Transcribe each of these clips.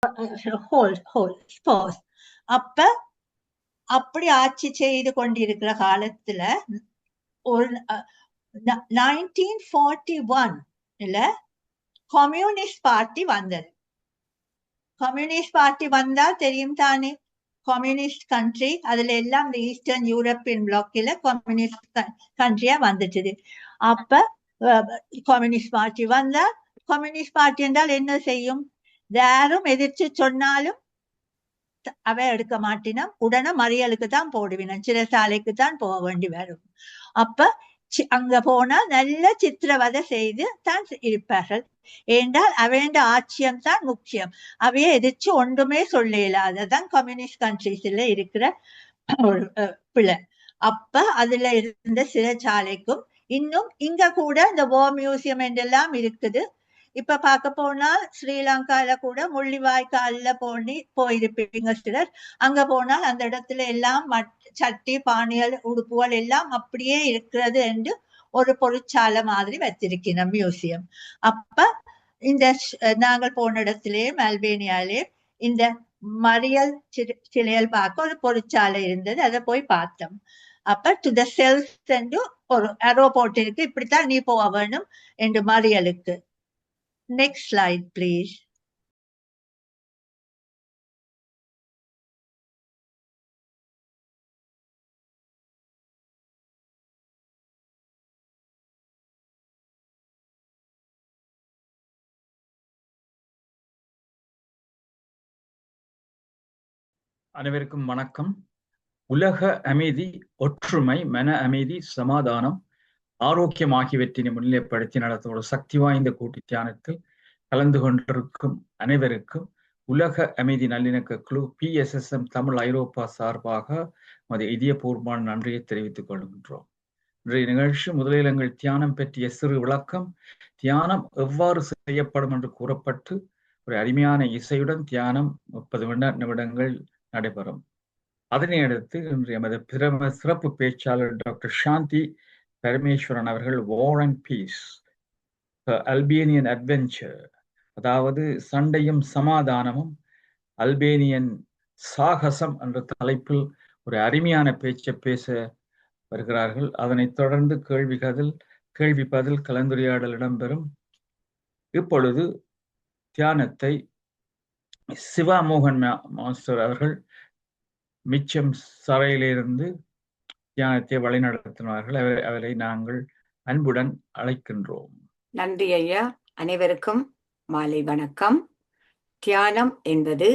ஸ்போஸ். அப்ப அப்படி ஆட்சி செய்து கொண்டிருக்கிற காலத்துல ஒரு 1941 கம்யூனிஸ்ட் பார்ட்டி வந்தது. கம்யூனிஸ்ட் பார்ட்டி வந்தா தெரியும் தானே, கம்யூனிஸ்ட் கண்ட்ரி, அதுல எல்லாம் இந்த ஈஸ்டர்ன் யூரோப்பியன் பிளாக்ல கம்யூனிஸ்ட் கண்ட்ரியா வந்துட்டுது. அப்ப கம்யூனிஸ்ட் பார்ட்டி வந்தா, கம்யூனிஸ்ட் பார்ட்டி என்றால் என்ன செய்யும்? யாரும் எதிர்த்து சொன்னாலும் அவ எடுக்க மாட்டினா உடனே மறியலுக்கு தான் போடுவினான், சிறைசாலைக்கு தான் போக வேண்டி வரும். அப்ப அங்க போனா நல்ல சித்திரவதை செய்து தான் இருப்பார்கள். ஏண்டால் அவைண்ட ஆட்சியம் தான் முக்கியம். அவைய எதிர்த்து ஒன்றுமே சொல்ல இயலாததான் கம்யூனிஸ்ட் கண்ட்ரிஸ்ல இருக்கிற ஒரு பிள்ளை. அப்ப அதுல இருந்த சிறைச்சாலைக்கும் இன்னும் இங்க கூட இந்த வார் மியூசியம் என்றெல்லாம் இருக்குது. இப்ப பார்க்க போனால் ஸ்ரீலங்கால கூட முள்ளிவாய்க்கால்ல போயிருப்பீங்க சிலர். அங்க போனால் அந்த இடத்துல எல்லாம் சட்டி பானைகள் உடுப்புகள் எல்லாம் அப்படியே இருக்கிறது என்று ஒரு பொருட்சாலை மாதிரி வச்சிருக்கணும் மியூசியம். அப்ப இந்த நாங்கள் போன இடத்திலே அல்பேனியாலே இந்த மறியல் சிலைகள் பார்க்க ஒரு பொருட்சாலை இருந்தது. அதை போய் பார்த்தோம். அப்ப டு த செல்ஸ் என்று ஒரு அரோ போட்டிருக்கு, இப்படித்தான் நீ போக வேணும் என்று மறியலுக்கு. Next slide, please. அனைவருக்கும் வணக்கம். உலக அமைதி, ஒற்றுமை, மன அமைதி, சமாதானம், ஆரோக்கியம் ஆகியவற்றினை முன்னிலைப்படுத்தி நடத்தும் ஒரு சக்தி வாய்ந்த கூட்டு தியானத்தில் கலந்து கொண்டிருக்கும் அனைவருக்கும் உலக அமைதி நல்லிணக்க குழு PSSM தமிழ் ஐரோப்பா சார்பாக இதயபூர்வமான நன்றியை தெரிவித்துக் கொள்கின்றோம். இன்றைய நிகழ்ச்சி முதலில் எங்கள் தியானம் பற்றிய சிறு விளக்கம், தியானம் எவ்வாறு செய்யப்படும் என்று கூறப்பட்டு ஒரு அருமையான இசையுடன் தியானம் 30 நிமிடங்கள் நடைபெறும். அதனை அடுத்து இன்று எமது சிறப்பு பேச்சாளர் டாக்டர் சாந்தி பரமேஸ்வரன் அவர்கள் war and peace, Albanian adventure, அதாவது சண்டையும் சமாதானமும் அல்பேனியன் சாகசம் என்ற தலைப்பில் ஒரு அருமையான பேச்சை பேச வருகிறார்கள். அதனைத் தொடர்ந்து கேள்வி பதில் கலந்துரையாடல் இடம்பெறும். இப்பொழுது தியானத்தை சிவா மோகன் மாஸ்டர் அவர்கள் மிச்சம் சரையிலிருந்து தியானத்தை வழிநடத்தினார்கள். அவரை நாங்கள் அன்புடன் அழைக்கின்றோம். நன்றி ஐயா. அனைவருக்கும் மாலை வணக்கம். தியானம் என்பது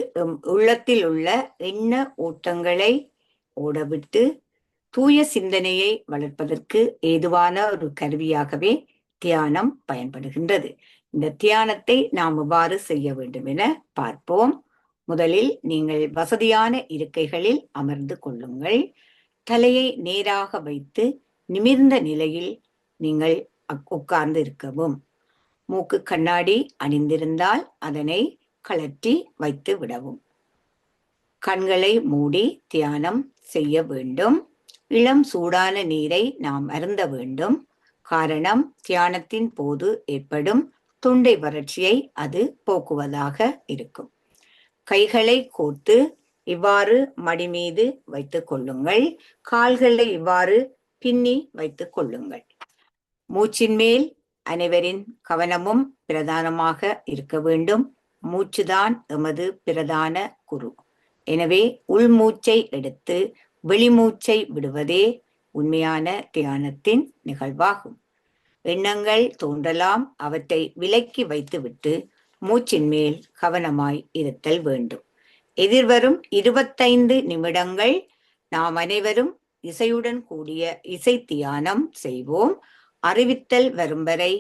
உள்ளத்தில் உள்ள எண்ண ஓட்டங்களை ஓடவிட்டு தூய சிந்தனையை வளர்ப்பதற்கு ஏதுவான ஒரு கருவியாகவே தியானம் பயன்படுகின்றது. இந்த தியானத்தை நாம் எவ்வாறு செய்ய வேண்டும் என பார்ப்போம். முதலில் நீங்கள் வசதியான இருக்கைகளில் அமர்ந்து கொள்ளுங்கள். தலையை நேராக வைத்து நிமிர்ந்த நிலையில் நீங்கள் உட்கார்ந்து இருக்கவும். மூக்கு கண்ணாடி அணிந்திருந்தால் அதனை கழற்றி வைத்து விடவும். கண்களை மூடி தியானம் செய்ய வேண்டும். இளம் சூடான நீரை நாம் அருந்த வேண்டும். காரணம், தியானத்தின் போது ஏற்படும் தொண்டை வறட்சியை அது போக்குவதாக இருக்கும். கைகளை கோர்த்து இவ்வாறு மடி மீது வைத்துக் கொள்ளுங்கள். கால்களை இவ்வாறு பின்னி வைத்துக் கொள்ளுங்கள். மூச்சின் மேல் அனைவரின் கவனமும் பிரதானமாக இருக்க வேண்டும். மூச்சுதான் எமது பிரதான குரு. எனவே உள்மூச்சை எடுத்து வெளிமூச்சை விடுவதே உண்மையான தியானத்தின் நிகழ்வாகும். எண்ணங்கள் தோன்றலாம், அவற்றை விலக்கி வைத்துவிட்டு மூச்சின் மேல் கவனமாய் இருத்தல் வேண்டும். எதிர்வரும் 25 நிமிடங்கள் நாம் அனைவரும் இசையுடன் கூடிய இசை தியானம் செய்வோம். அறிவித்தல் வரும் வரை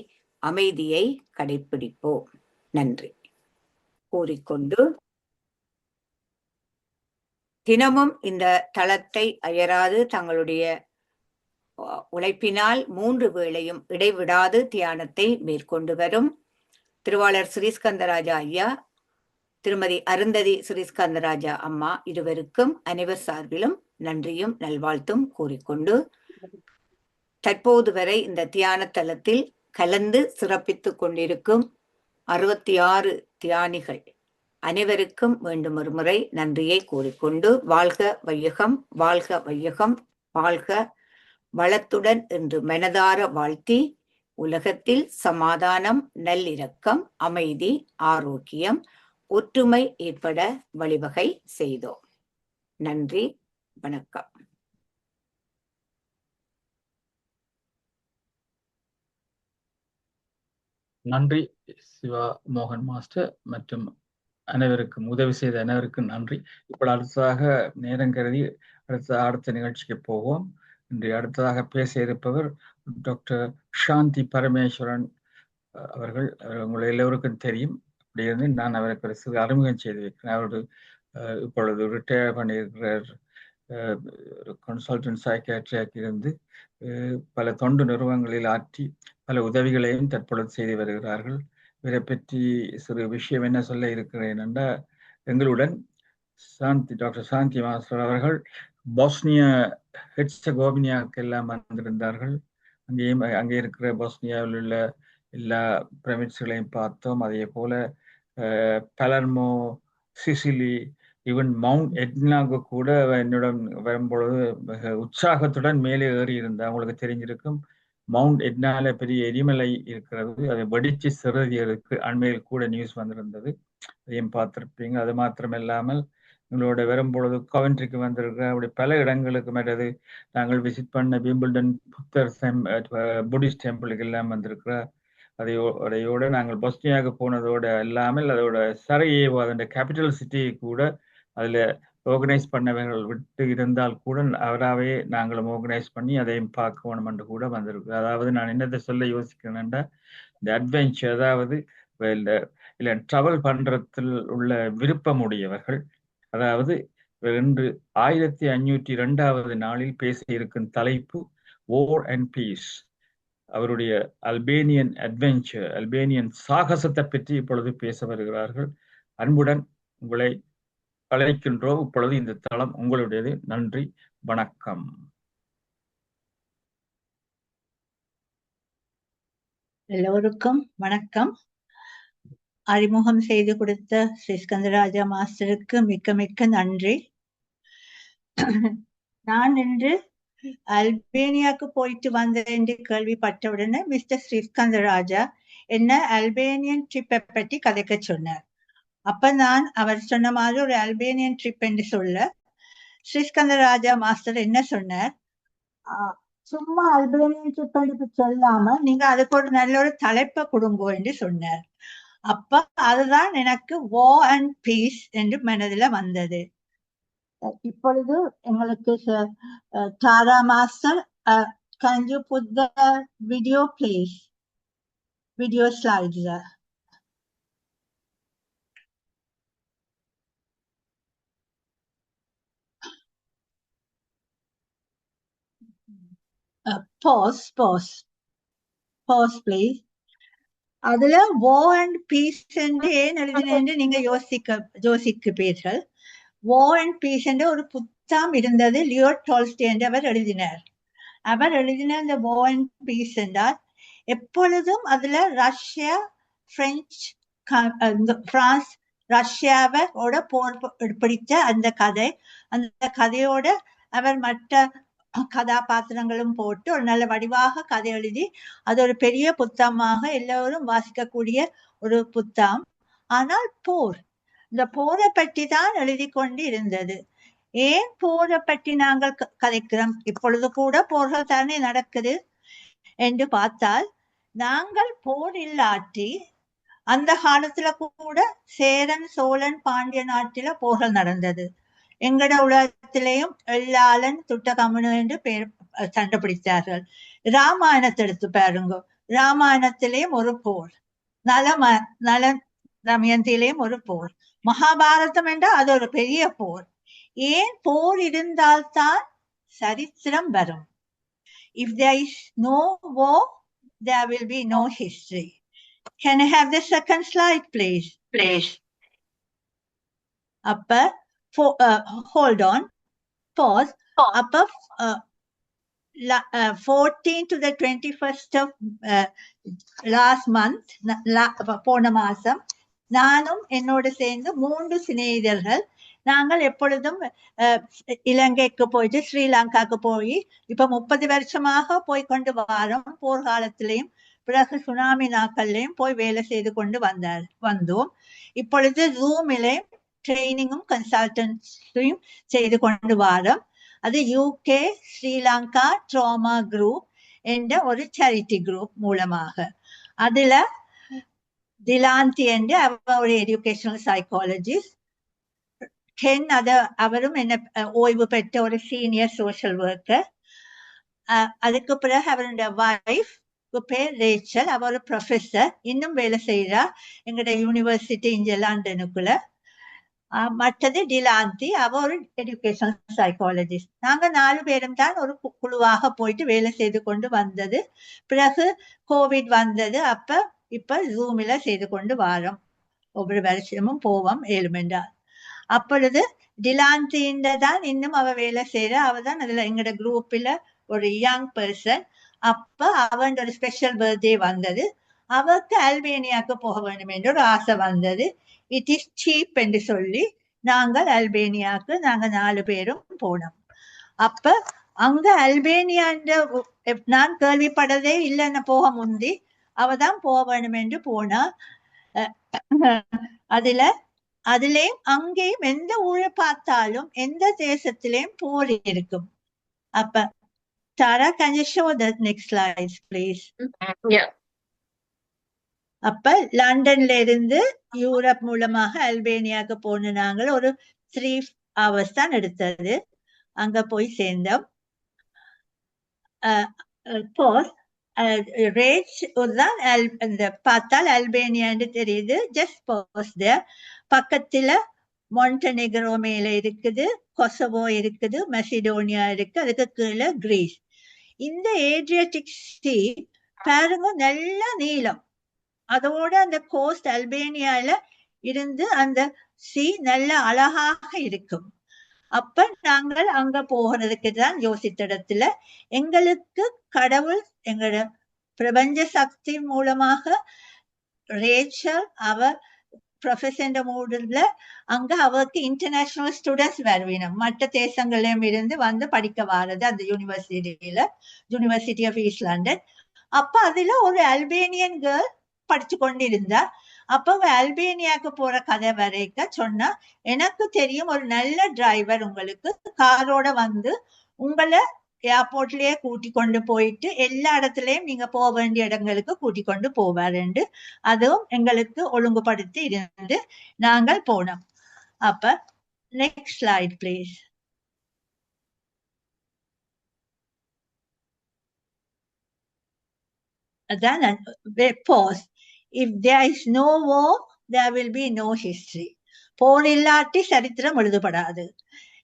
அமைதியை கடைபிடிப்போம். நன்றி கூறிக்கொண்டு தினமும் இந்த தளத்தை அயராது தங்களுடைய உழைப்பினால் 3 வேளையும் இடைவிடாது தியானத்தை மேற்கொண்டு வரும் திருவாளர் ஸ்ரீஸ்கந்தராஜா ஐயா, திருமதி அருந்ததி ஸ்ரீஸ்கந்தராஜா அம்மா இருவருக்கும் அனைவர் சார்பிலும் நன்றியும் நல்வாழ்த்தும் கூறிக்கொண்டு, தற்போது வரை இந்த தியான தளத்தில் கலந்து சிறப்பித்துக் கொண்டிருக்கும் 66 தியானிகள் அனைவருக்கும் மீண்டும் ஒரு முறை நன்றியை கூறிக்கொண்டு வாழ்க வையகம், வாழ்க வையகம், வாழ்க வளத்துடன் என்று மனதார வாழ்த்தி உலகத்தில் சமாதானம், நல்லிணக்கம், அமைதி, ஆரோக்கியம், ஒற்றுமை ஏற்பட வழிவகை செய்தோம். நன்றி, வணக்கம். நன்றி சிவா மோகன் மாஸ்டர் மற்றும் அனைவருக்கும் உதவி செய்த அனைவருக்கும் நன்றி. இப்போ அடுத்ததாக நேரம் கருதி அடுத்த நிகழ்ச்சிக்கு போவோம். இன்று அடுத்ததாக பேச இருப்பவர் டாக்டர் சாந்தி பரமேஸ்வரன் அவர்கள். உங்களை எல்லோருக்கும் தெரியும். அப்படி இருந்து நான் அவருக்கு ஒரு சிறு அறிமுகம் செய்து வைக்கிறேன். அவரோட இப்பொழுது ரிட்டையர் பண்ணியிருக்கிறார். கன்சல்டன்ட் சைக்கியாட்ரியாக இருந்து பல தொண்டு நிறுவனங்களில் ஆற்றி பல உதவிகளையும் தற்பொழுது செய்து வருகிறார்கள். இவரை பற்றி சிறு விஷயம் என்ன சொல்ல இருக்கிறேன் என்றால், எங்களுடன் டாக்டர் சாந்தி மாஸ்டர் அவர்கள் போஸ்னியா ஹெர்சகோவினாவுக்கு எல்லாம் வந்திருந்தார்கள். அங்கே இருக்கிற போஸ்னியாவில் உள்ள எல்லா பிரமிட்ஸ்களையும் பார்த்தோம். அதே போல பலர்மோ, சிசிலி, ஈவன் மவுண்ட் எட்னாவுக்கு கூட என்னுடன் வரும்பொழுது மிக உற்சாகத்துடன் மேலே ஏறி இருந்தார். உங்களுக்கு தெரிஞ்சிருக்கும், மவுண்ட் எட்னால பெரிய எரிமலை இருக்கிறது. அதை வெடிச்சு சிறுதியருக்கு அண்மையில் கூட நியூஸ் வந்திருந்தது. அதையும் பார்த்திருப்பீங்க. அது மாத்திரமில்லாமல் எங்களோட வரும்பொழுது கவென்ட்ரிக்கு வந்திருக்கிற அப்படி பல இடங்களுக்கு மற்றது நாங்கள் விசிட் பண்ண விம்பிள்டன் புத்தர் புத்திஸ்ட் டெம்பிளுக்கு எல்லாம் வந்திருக்கிறார். அதையோட நாங்கள் போஸ்னியாவுக்கு போனதோட இல்லாமல் அதோட சரையேவோ அதோட கேபிட்டல் சிட்டி கூட அதில் ஆர்கனைஸ் பண்ணவர்கள் விட்டு இருந்தால் கூட அவராகவே நாங்களும் ஆர்கனைஸ் பண்ணி அதையும் பார்க்க வேணும் என்று கூட வந்திருக்கு. அதாவது நான் என்னத்தை சொல்ல யோசிக்கிறேன்னா, இந்த அட்வென்ச்சர், அதாவது இல்லை ட்ராவல் பண்ணுறதில் உள்ள விருப்பமுடையவர்கள், அதாவது இன்று 1502வது நாளில் பேச இருக்கும் தலைப்பு வார் அண்ட் பீஸ். அவருடைய அல்பேனியன் அட்வென்ச்சர், அல்பேனியன் சாகசத்தை பற்றி இப்பொழுது பேச வருகிறார்கள். அன்புடன் உங்களை அழைக்கின்றோம். இப்பொழுது இந்த தளம் உங்களுடையது. நன்றி, வணக்கம். எல்லோருக்கும் வணக்கம். அறிமுகம் செய்து கொடுத்த ஸ்ரீஸ்கந்தராஜா மாஸ்டருக்கு மிக்க மிக்க நன்றி. நான் இன்று அல்பேனியாவுக்கு போயிட்டு வந்தேன் என்று கேள்விப்பட்டவுடனே மிஸ்டர் ஸ்ரீஸ்கந்தராஜா என்ன அல்பேனியன் ட்ரிப்பை பற்றி கதைக்க சொன்னார். அப்ப நான் அவர் சொன்ன மாதிரி ஒரு அல்பேனியன் ட்ரிப் என்று சொல்ல, ஸ்ரீஸ்கந்தராஜா மாஸ்டர் என்ன சொன்னார், சும்மா அல்பேனியன் ட்ரிப் என்று சொல்லாம நீங்க அதுக்கு ஒரு நல்ல ஒரு தலைப்பை கொடுங்கோ என்று சொன்னார். அப்ப அதுதான் எனக்கு வார் அண்ட் பீஸ் என்று மனதில் வந்தது. இப்பொழுது எங்களுக்கு தாரா master, can you put the video please? Video slides. Pause please. அதுல war and peace என்று ஏன் எழுதினேன் நீங்க யோசிக்கிறீர்கள். war and peace என்ற ஒரு புத்தகம் இருந்தது, லியோ டால்ஸ்டாய் என்று அவர் எழுதினார். அவர் எழுதின இந்த war and peace என்றால் எப்பொழுதும் அதுல ரஷ்யா, பிரான்ஸ், ரஷ்யாவோட போர் பிடித்த அந்த கதை, அந்த கதையோட அவர் மற்ற கதாபாத்திரங்களும் போட்டு ஒரு நல்ல வடிவாக கதை எழுதி அது ஒரு பெரிய புத்தகமாக எல்லோரும் வாசிக்கக்கூடிய ஒரு புத்தகம். ஆனால் போர், இந்த போரை பற்றி தான் எழுதி கொண்டு இருந்தது. ஏன் போரை பற்றி நாங்கள் கதைக்கிறோம்? இப்பொழுது கூட போர்கள் தானே நடக்குது என்று பார்த்தால், நாங்கள் போர் இல்லாட்டி அந்த காலத்துல கூட சேரன், சோழன், பாண்டிய நாட்டில போர்கள் நடந்தது. எங்கட உலகத்திலேயும் எல்லாளன், துட்டகமனு என்று பேர் சண்டை பிடித்தார்கள். ராமாயணத்தை எடுத்து பாருங்க, ராமாயணத்திலேயும் ஒரு போர், நல தமயந்திலேயும் ஒரு போர், மகாபாரதம் என்றால் அது ஒரு பெரிய போர். ஏன் போர் இருந்தால்தான் சரித்திரம் வரும். If there is no war, there will be no history. Can I have the second slide, please? அப்ப hold on, pause. அப்ப 14 to the 21st of last month, போன மாசம் நானும் என்னோடு சேர்ந்து 3 சிநேகிதர்கள் நாங்கள் எப்பொழுதும் இலங்கைக்கு போயிட்டு ஸ்ரீலங்காக்கு போய் இப்ப 30 வருஷமாக போய் கொண்டு வாரோம். போர்க்காலத்திலையும் பிறகு சுனாமி நாட்கள்லையும் போய் வேலை செய்து கொண்டு வந்தோம். இப்பொழுது ஜூமிலே ட்ரைனிங்கும் கன்சல்டன்ஸையும் செய்து கொண்டு வாரோம். அது UK ஸ்ரீலங்கா ட்ராமா குரூப் என்ற ஒரு சேரிட்டி குரூப் மூலமாக. அதுல திலாந்தி என்று அவர் ஒரு எஜுகேஷனல் சைக்காலஜிஸ்ட், கென் அவரும் என்ன ஓய்வு பெற்ற ஒரு சீனியர் சோஷியல் ஒர்க்கர். அதுக்கு பிறகு அவருடைய வைஃப் பேர் ரேச்சல், அவர் ஒரு ப்ரொஃபஸர், இன்னும் வேலை செய்யறா எங்கட யூனிவர்சிட்டி இங்க லண்டனுக்குள்ள. மற்றது டிலாந்தி, அவர் ஒரு எஜுகேஷனல் சைக்காலஜிஸ்ட். நாங்க 4 பேரும் தான் ஒரு குழுவாக போயிட்டு வேலை செய்து கொண்டு வந்தது. பிறகு கோவிட் வந்தது. இப்ப ஜூமில செய்து கொண்டு வாரோம். ஒவ்வொரு வருஷமும் போவோம் 7 மணி. அப்பொழுது டிலாந்தின்ற தான் இன்னும் அவ வேலை செய்யற. அவ தான் அதுல எங்கட குரூப்ல ஒரு யங் பர்சன். அப்ப அவன் ஒரு ஸ்பெஷல் பர்த்டே வந்தது. அவருக்கு அல்பேனியாவுக்கு போக வேண்டும் என்று ஒரு ஆசை வந்தது. இட் இஸ் சீப் என்று சொல்லி நாங்கள் அல்பேனியாவுக்கு நாங்க 4 பேரும் போனோம். அப்ப அங்க அல்பேனியான்ற நான் கேள்விப்படதே இல்லைன்னு போக முந்தி அவதான் போக வேண்டும் என்று போனா. அதுலயும் அங்கேயும் எந்த ஊரை பார்த்தாலும் எந்த தேசத்திலையும் போர் இருக்கும். அப்ப Tara, can you show the next slides, please? Yeah. அப்ப லண்டன்ல இருந்து யூரோப் மூலமாக அல்பேனியாவுக்கு போன நாங்கள் ஒரு 3 hours தான் எடுத்தது. அங்க போய் சேர்ந்தோம். ரேஜ் தான் பார்த்தால் அல்பேனியான்னு தெரியுது. ஜஸ்ட் பாஸ் தேர். பக்கத்துல மாண்டெனிக்ரோ மேல இருக்குது, கொசவோ இருக்குது, மெசிடோனியா இருக்கு, அதுக்கு கீழே கிரீஸ். இந்த ஏட்ரியாட்டிக் சி பாருங்க நல்ல நீளம். அதோட அந்த கோஸ்ட் அல்பேனியால இருந்து அந்த சி நல்ல அழகாக இருக்கும். அப்ப நாங்கள் அங்க போகிறதுக்கு தான் யோசித்த இடத்துல எங்களுக்கு கடவுள் எங்களோட பிரபஞ்ச சக்தி மூலமாக ரேச்சல் அவர் ப்ரொஃபஸர் மூடுல அங்க அவருக்கு இன்டர்நேஷனல் ஸ்டூடெண்ட்ஸ் வருவினம், மற்ற தேசங்களையும் இருந்து வந்து படிக்க வாரது அந்த யூனிவர்சிட்டி ஆஃப் ஈஸ்ட் லண்டன். அப்ப அதுல ஒரு அல்பேனியன் கேர்ள் படிச்சு கொண்டிருந்தா. அப்ப அல்பேனியாவுக்கு போற கதை வரைக்க சொன்னா, எனக்கு தெரியும் ஒரு நல்ல டிரைவர் உங்களுக்கு காரோட வந்து உங்களை ஏர்போர்ட்லயே கூட்டி கொண்டு போயிட்டு எல்லா இடத்துலயும் நீங்க போக வேண்டிய இடங்களுக்கு கூட்டி கொண்டு போவாருண்டு. அதுவும் எங்களுக்கு ஒழுங்குபடுத்தி இருந்து நாங்கள் போனோம். அப்ப நெக்ஸ்ட் ஸ்லைட் பிளீஸ். அதான் pause. If there is no war, there will be no history. போர் இல்லாட்டி சரித்திரம் எழுதப்படாது.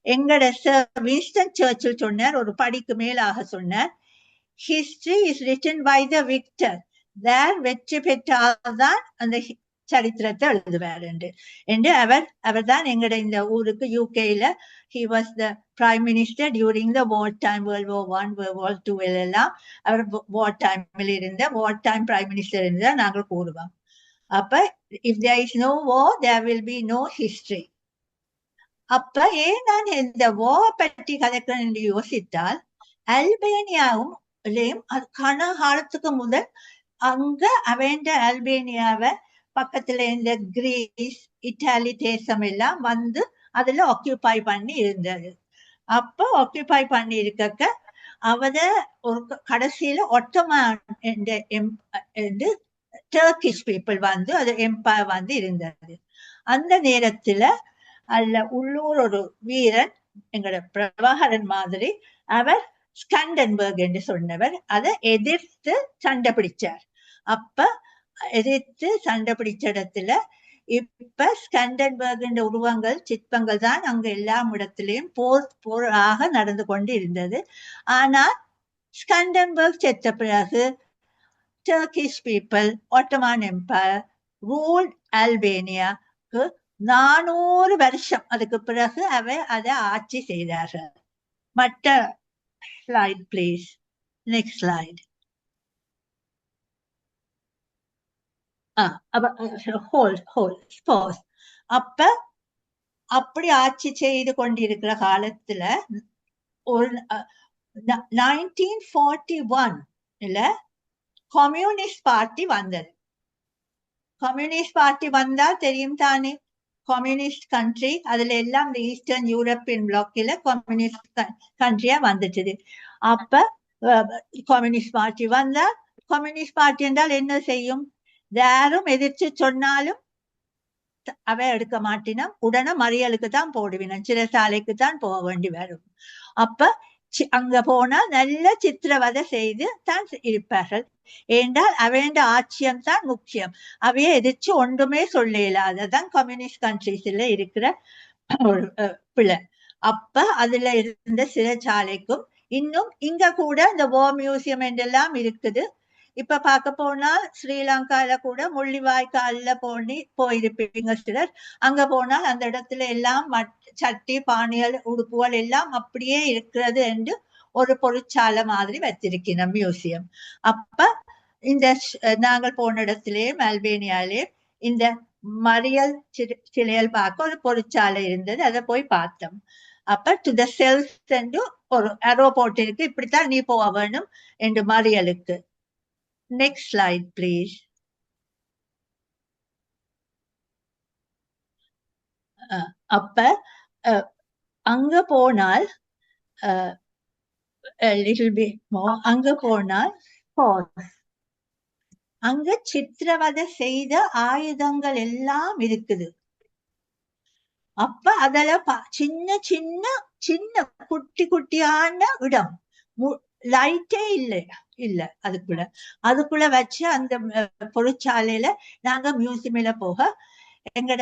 எங்கட வின்ஸ்டன் சர்ச்சில் சொன்னார், ஒரு படிக்கு மேலாக சொன்னார், history is written by the victor. வெற்றி பெற்றால்தான் அந்த சரித்திரத்தை எழுதுவார் என்று அவர் தான் எங்கட இந்த ஊருக்கு யூகேல he was the prime minister during the war time, World War I, World War II எல்லாம் அவர் war timeல இருந்த war time prime minister இருந்தா நாங்கள் கூறுவோம். அப்ப if there is no war, there will be no history. அப்ப ஏன் நான் இந்த war பற்றி கதைக்கிறேன் என்று யோசித்தால், அல்பேனியாவும் கன காலத்துக்கு முதல் அங்க அவன் அல்பேனியாவை பக்கத்துல இந்த கிரீஸ் இட்டாலி தேசம் எல்லாம் வந்து அதுல ஆக்கியூபை பண்ணி இருந்தது. அப்ப ஆக்கியூபை பண்ணி இருக்க அவத ஒரு கடைசியில ஒட்டோமான் டர்க்கிஷ் பீப்புள் வந்து அது எம்பையர் வந்து இருந்தது. அந்த நேரத்துல அல்ல உள்ளூர் ஒரு வீரன் எங்களோட பிரபாகரன் மாதிரி அவர் ஸ்கண்டன்பர்க் என்று சொன்னவர் அதை எதிர்த்து சண்டை பிடிச்சார். அப்ப எதிர்த்து சண்டை பிடிச்ச இடத்துல இப்ப ஸ்கண்டன்பர்க் என்ற உருவங்கள் சிற்பங்கள் தான் அங்க எல்லா இடத்திலையும் போராக நடந்து கொண்டு இருந்தது. ஆனால் ஸ்கண்டன்பர்க் செத்த பிறகு Turkish people, Ottoman Empire ruled Albania 400 வருஷம் அதுக்கு பிறகு அதை ஆட்சி செய்தார்கள். மற்ற ஸ்லைட் பிளீஸ். Next slide. அப்ப அப்படி ஆட்சி செய்து கொண்டிருக்கிற காலத்துல ஒரு 1941 கம்யூனிஸ்ட் பார்ட்டி வந்தது. கம்யூனிஸ்ட் பார்ட்டி வந்தா தெரியும் தானே, கம்யூனிஸ்ட் கண்ட்ரி, அதுல எல்லாம் இந்த ஈஸ்டர்ன் யூரோப்பியன் பிளாக்ல கம்யூனிஸ்ட் கண்ட்ரியா வந்துட்டுது. அப்ப கம்யூனிஸ்ட் பார்ட்டி வந்தா, கம்யூனிஸ்ட் பார்ட்டி என்றால் என்ன செய்யும்? யாரும் எதிர்த்து சொன்னாலும் அவ எடுக்க மாட்டினா உடனே மறியலுக்கு தான் போடுவினான், சிறைசாலைக்கு தான் போக வேண்டி வரும். அப்ப அங்க போனா நல்ல சித்திரவதை செய்து தான் இருப்பார்கள். ஏண்டால் அவைண்ட ஆட்சியம் தான் முக்கியம். அவைய எதிர்த்து ஒன்றுமே சொல்ல இயலாததான் கம்யூனிஸ்ட் கண்ட்ரிஸ்ல இருக்கிற ஒரு பிள்ளை. அப்ப அதுல இருந்த சிறைச்சாலைக்கும் இன்னும் இங்க கூட இந்த வார் மியூசியம் என்றெல்லாம் இருக்குது. இப்ப பார்க்க போனால் ஸ்ரீலங்கால கூட முள்ளிவாய்க்கால்ல போயிருப்பீங்க சிலர். அங்க போனால் அந்த இடத்துல எல்லாம் சட்டி பானைகள் உடுப்புகள் எல்லாம் அப்படியே இருக்கிறது என்று ஒரு பொருட்சாலை மாதிரி வச்சிருக்கணும் மியூசியம். அப்ப இந்த நாங்கள் போன இடத்திலே அல்பேனியாலே இந்த மறியல் சிலைகள் பார்க்க ஒரு பொருட்சாலை இருந்தது. அதை போய் பார்த்தோம். அப்ப டு த செல்ஸ் என்று ஒரு அரோ போட்டிருக்கு, இப்படித்தான் நீ போக வேணும் என்று மறியலுக்கு. Next slide, please. அப்ப அங்க போனால் little bit more. அங்க போனால் அங்க சித்திரவதை செய்த ஆயுதங்கள் எல்லாம் இருக்குது. அப்ப அதுல சின்ன சின்ன சின்ன குட்டி குட்டியான இடம், லைட்டே இல்ல அதுக்குள்ள வச்சு அந்த பொருட்சாலையில நாங்க மியூசியம்ல போக எங்கட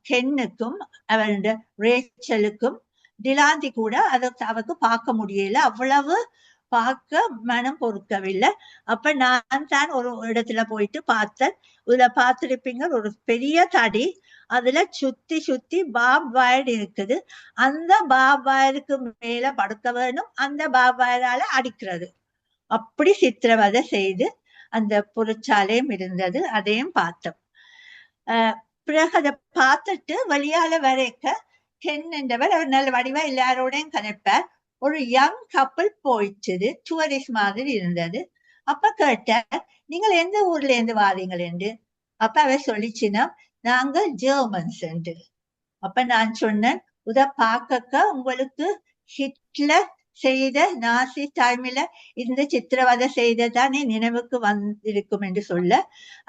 கென்னுக்கும் அவருடைய ரேச்சலுக்கும் டிலாந்தி கூட அவருக்கு பார்க்க முடியல, அவ்வளவு பார்க்க மனம் பொறுக்கவில்லை. அப்ப நான் தான் ஒரு இடத்துல போயிட்டு பார்த்தேன். இதுல பார்த்திருப்பீங்க ஒரு பெரிய தடி, அதுல சுத்தி சுத்தி பாப் வயர் இருக்குது. அந்த பாப் வயருக்கு மேல படுக்க வேணும், அந்த பாப் வயரால அடிக்கிறது. அப்படி சித்திரவதை செய்து அந்த பொருட்சாலையும் இருந்தது, அதையும் பார்த்தோம். பிறகு அதை பார்த்துட்டு வெளியால வரைக்க கென் என்றவர் அவர் நல்ல வடிவா எல்லாரோடையும் கதைப்பார். ஒரு யங் கப்பல் போயிடுச்சு, டூரிஸ்ட் மாதிரி இருந்தது. அப்ப கேட்டார், நீங்கள் எந்த ஊர்ல இருந்து வாரீங்கள் என்று. அப்ப அவர் சொல்லிச்சுன்னா, நாங்கள் ஜெர்மன்ஸ் என்று. அப்ப நான் சொன்னேன், உத பார்க்க உங்களுக்கு ஹிட்லர் செய்த நாசி டைம்ல இந்த சித்திரவதை செய்ததானே நினைவுக்கு வந்திருக்கும் என்று சொல்ல,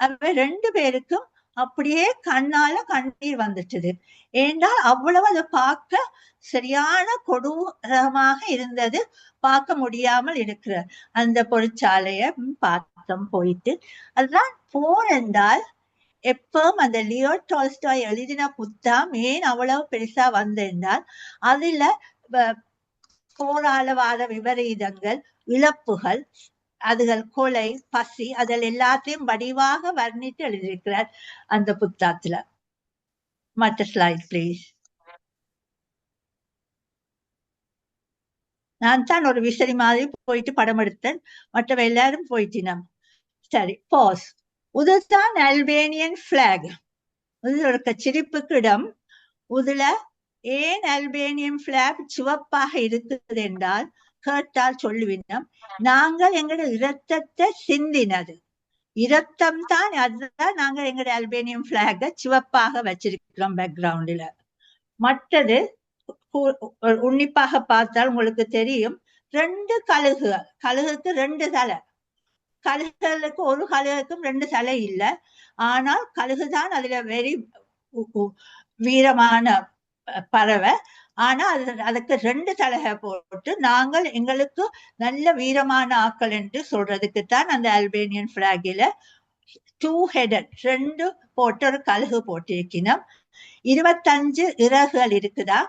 அவர் 2 பேருக்கும் அப்படியே கண்ணால கண்ணீர் வந்துட்டது. ஏனால் அவ்வளவு அதை பார்க்க சரியான கொடூரமாக இருந்தது, பார்க்க முடியாமல் இருக்கிற அந்த பொருட்சாலைய பார்த்தோம் போயிட்டு. அதுதான் போர் என்றால் எப்பவும் அந்த லியோ டால்ஸ்டாய் எழுதின புத்தகம் ஏன் அவ்வளவு பெருசா வந்திருந்தால் அதுல போரால வார விபரீதங்கள், இழப்புகள், அதுகள் கொலை, பசி, அதில் எல்லாத்தையும் வடிவாக வர்ணித்து எழுதியிருக்கிறார் அந்த புத்தகத்துல. மற்ற ஸ்லைட் பிளீஸ். நான் தான் ஒரு விசரி மாதிரி போயிட்டு படம் எடுத்தேன், மற்றவ எல்லாரும் போயிட்டினோம். சரி, பாஸ். இதுதான் அல்பேனியன் பிளாக். இது ஒரு சிரிப்புக்கு இடம். இதுல ஏன் அல்பேனியன் பிளாக் சிவப்பாக இருக்குது என்றால் கேட்டால் சொல்லுவினோம், நாங்கள் எங்களோட இரத்தத்தை சிந்தினது, இரத்தம் தான், அதுதான் நாங்கள் எங்களோட அல்பேனியன் பிளாக சிவப்பாக வச்சிருக்கிறோம் பேக்ரவுண்ட்ல. மற்றது உன்னிப்பாக பார்த்தால் உங்களுக்கு தெரியும், 2 கழுகுகள், கழுகுக்கு 2 தலை, கழுகுகளுக்கு ஒரு கழுகுக்கும் 2 தலை இல்லை. ஆனால் கழுகுதான் அதுல வெரி வீரமான பறவை. ஆனா அதுக்கு 2 தலைகை போட்டு நாங்கள் எங்களுக்கு நல்ல வீரமான ஆக்கள் என்று சொல்றதுக்குத்தான் அந்த அல்பேனியன் பிளாகில 2 headed 2 போட்டு ஒரு கழுகு போட்டிருக்கணும். 25 இறகுகள் இருக்குதா,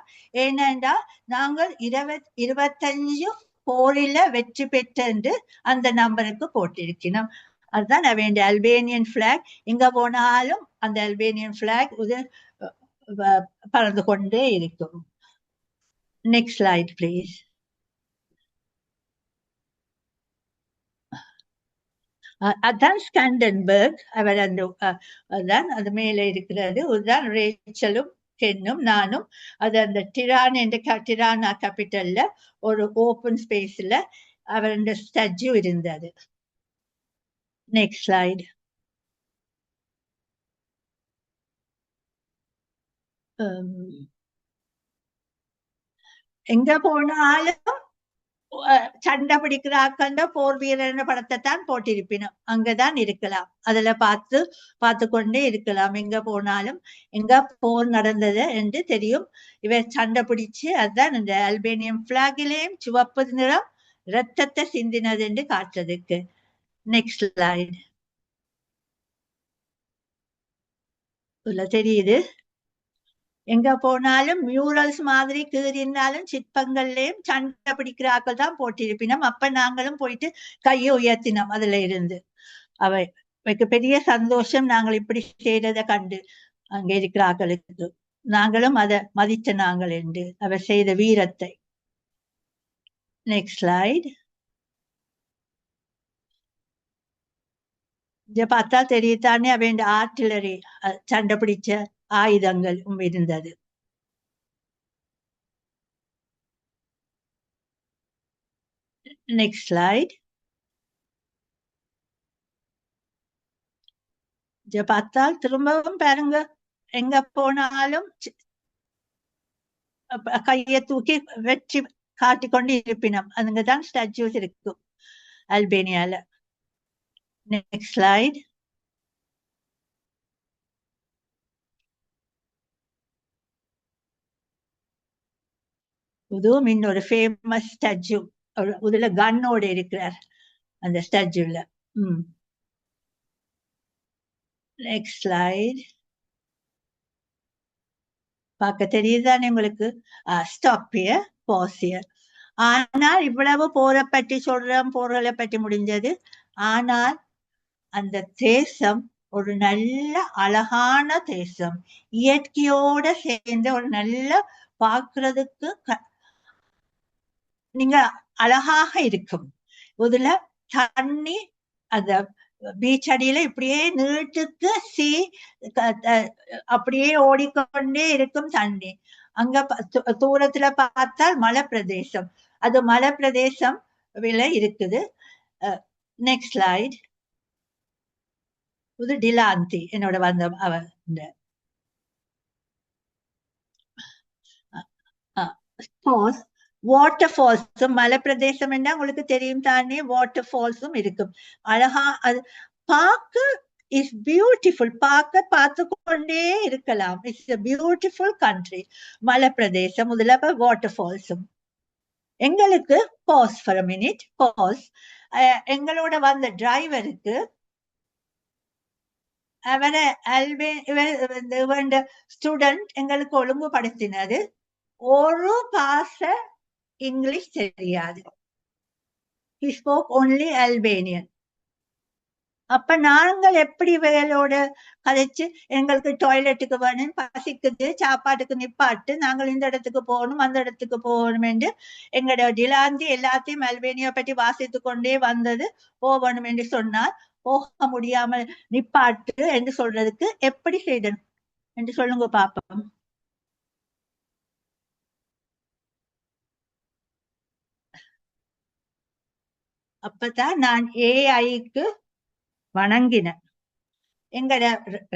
ஏனென்றா நாங்கள் 25 போரில வெற்றி பெற்று அந்த நம்பருக்கு போட்டிருக்கணும். அதுதான் அவன் அல்பேனியன் பிளாக். எங்க போனாலும் அந்த அல்பேனியன் பிளாக் பறந்து கொண்டே இருக்கும். Next slide please. அதான் ஸ்கண்டன்பர்க். அவர் அந்த அதான் அது மேல இருக்கிறது. அதுதான் ரேச்சலும் கென்னும் நானும். அது அந்த டிரானா கேபிட்டல்ல ஒரு ஓப்பன் ஸ்பேஸ்ல அவருடைய ஸ்டாச்சு இருந்தது. Next slide. எங்க போனாலும் சண்டை பிடிக்கிறாக்கண்ட போர் வீரர் படத்தை தான் போட்டிருப்பினும் அங்கதான் இருக்கலாம். அதுல பார்த்து கொண்டே இருக்கலாம். எங்க போனாலும் எங்க போர் நடந்தது என்று தெரியும். இவர் சண்டை பிடிச்சு அதுதான் இந்த அல்பேனியன் பிளாகிலேயும் சிவப்பு நிறம் இரத்தத்தை சிந்தினது என்று காட்டுறதுக்கு. Next slide. தெரியுது. எங்க போனாலும் மியூரல்ஸ் மாதிரி கீறினாலும் சிற்பங்கள்லயும் சண்டை பிடிக்கிறாக்கள் தான் போட்டிருப்பினோம். அப்ப நாங்களும் போயிட்டு கையை உயர்த்தினோம். அதுல இருந்து அவைக்கு பெரிய சந்தோஷம். நாங்கள் இப்படி செய்யறத கண்டு அங்க இருக்கிறார்களுக்கு நாங்களும் அதை மதித்த நாங்கள் என்று அவர் செய்த வீரத்தை. Next slide. இத பார்த்தா தெரியத்தானே அவன் ஆர்டிலரி சண்டை பிடிச்ச ஆயுதங்கள் இருந்தது. Next slide. இத பார்த்தால் திரும்பவும் பாருங்க, எங்க போனாலும் கையை தூக்கி வெற்றி காட்டிக்கொண்டு இருப்பினோம். அதுங்கதான் ஸ்டாச்சுஸ் இருக்கும் அல்பேனியால. Next slide. இதுவும் இன்னொரு ஃபேமஸ் ஸ்டாச்சு. இதுல கன்னோட இருக்கிறார் அந்த ஸ்டாச்சுல. Next slide. பார்க்க தெரியுதானே உங்களுக்கு? Stop here, pause here. ஆனால் இவ்வளவு போரை பற்றி சொல்றோம், போர்களை பற்றி முடிஞ்சது. ஆனால் அந்த தேசம் ஒரு நல்ல அழகான தேசம், இயற்கையோட சேர்ந்த ஒரு நல்ல பார்க்கறதுக்கு நீங்க அழகாக இருக்கும். இதுல தண்ணி அந்த பீச் அடியில இப்படியே நீட்டுக்கு அப்படியே ஓடிக்கொண்டே இருக்கும் தண்ணி. அங்க தூரத்துல பார்த்தால் மலை பிரதேசம். அது மலை பிரதேசம் இருக்குது. Next slide. இது டிலாந்தி என்னோட வந்த அவன் வாட்டர் ஃபால்ஸும் மலை பிரதேசம் என்ன உங்களுக்கு தெரியும் தானே. வாட்டர் ஃபால்ஸும் இருக்கும். அழகா அது பார்க்க இஸ் பியூட்டிஃபுல். பார்த்து கொண்டே இருக்கலாம். It's a beautiful country. மலை பிரதேசம் முதல்ல வாட்டர் ஃபால்ஸும். எங்களுக்கு pause for a minute, pause. எங்களோட வந்த டிரைவருக்கு அவரை இவன் ஸ்டூடெண்ட் எங்களுக்கு ஒழுங்குபடுத்தினது. ஒரு பாச இங்கிலீஷ் தெரியாது. He spoke only Albanian. அப்ப நாங்கள் எப்படி இவைகளோட கதைச்சு எங்களுக்கு டாய்லெட்டுக்கு வேணும், பசிக்குது, சாப்பாட்டுக்கு நிப்பாட்டு, நாங்கள் இந்த இடத்துக்கு போகணும் அந்த இடத்துக்கு போகணும் என்று எங்களோட டிலாந்தி எல்லாத்தையும் அல்பேனியா பற்றி வாசித்து கொண்டே வந்தது. போகணும் என்று சொன்னால் போக முடியாமல் நிப்பாட்டு என்று சொல்றதுக்கு எப்படி செய்தணும் என்று சொல்லுங்க பாப்போம். அப்பதான் நான் ஏஐக்கு வணங்கினேன். எங்கட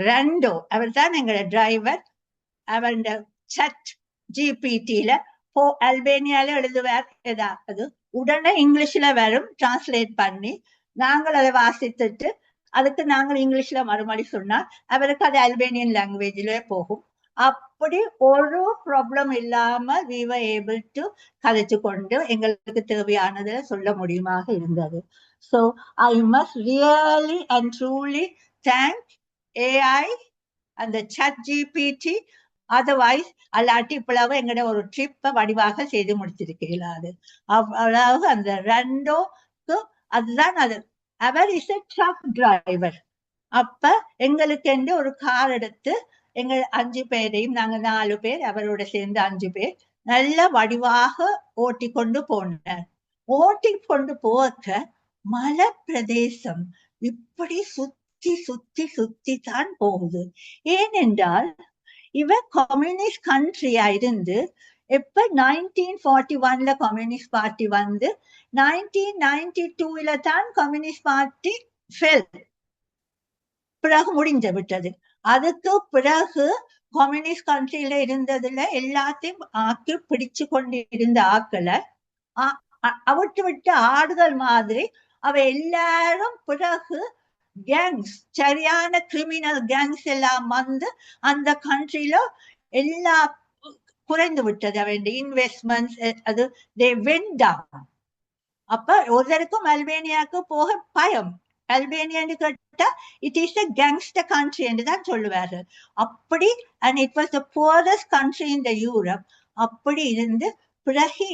ரெண்டோ அவர் தான் எங்கட டிரைவர். அவர் சட் ஜிபிடில அல்பேனியால எழுதுவார். ஏதாவது உடனே இங்கிலீஷ்ல வரும், டிரான்ஸ்லேட் பண்ணி நாங்கள் அதை வாசித்துட்டு அதுக்கு நாங்கள் இங்கிலீஷ்ல மறுமொழி சொன்னா அவருக்கு அது அல்பேனியன் லாங்குவேஜ்ல போகும். அப்படி ஒரு ப்ராப்ளம் இல்லாம we were able to கதைச்சு கொண்டு எங்களுக்கு தேவையானதை சொல்ல முடியுமாக இருந்தது. So I must really and truly thank AI and the ChatGPT. Otherwise அல்லாட்டி இப்பளவு எங்கட ஒரு ட்ரிப்பை வடிவாக செய்து முடிச்சிருக்கீங்களா? அது அவ்வளவு அந்த ரெண்டோக்கு அதுதான். அது அவர் இஸ் a ட்ரக் டிரைவர். அப்ப எங்களுக்கு என்று ஒரு கார் எடுத்து எங்கள் 5 பேரையும், நாங்க 4 பேர் அவரோட சேர்ந்து 5 பேர் நல்ல வடிவாக ஓட்டி கொண்டு போனார். ஓட்டி கொண்டு போக மலை பிரதேசம் இப்படி சுத்தி சுத்தி சுத்தி தான் போகுது. ஏனென்றால் இவ கம்யூனிஸ்ட் கண்ட்ரியா இருந்து எப்ப 1941 கம்யூனிஸ்ட் பார்ட்டி வந்து 1992 தான் கம்யூனிஸ்ட் பார்ட்டி ஃபெல், பிறகு முடிஞ்சு விட்டது. அதுக்கு பிறகு கம்யூனிஸ்ட் கண்ட்ரியில இருந்ததுல எல்லாத்தையும் ஆக்கி பிடிச்சு கொண்டு இருந்த ஆக்களை அவிட்டு விட்டு ஆடுகள் மாதிரி அவ எல்லாரும் பிறகு கேங்ஸ், சரியான கிரிமினல் கேங்ஸ் எல்லாம் வந்து அந்த கண்ட்ரியில எல்லா குறைந்து விட்டது. அவன் இன்வெஸ்ட்மெண்ட்ஸ் அது they went down. அப்ப ஒருத்தருக்கும் அல்பேனியாவுக்கு போக பயம். அல்பேனியான்னு கேட்டா it is a gangster country என்று தான் சொல்லுவாரு. அப்படி and it was the poorest country in the Europe. அப்படி இருந்து பிறகு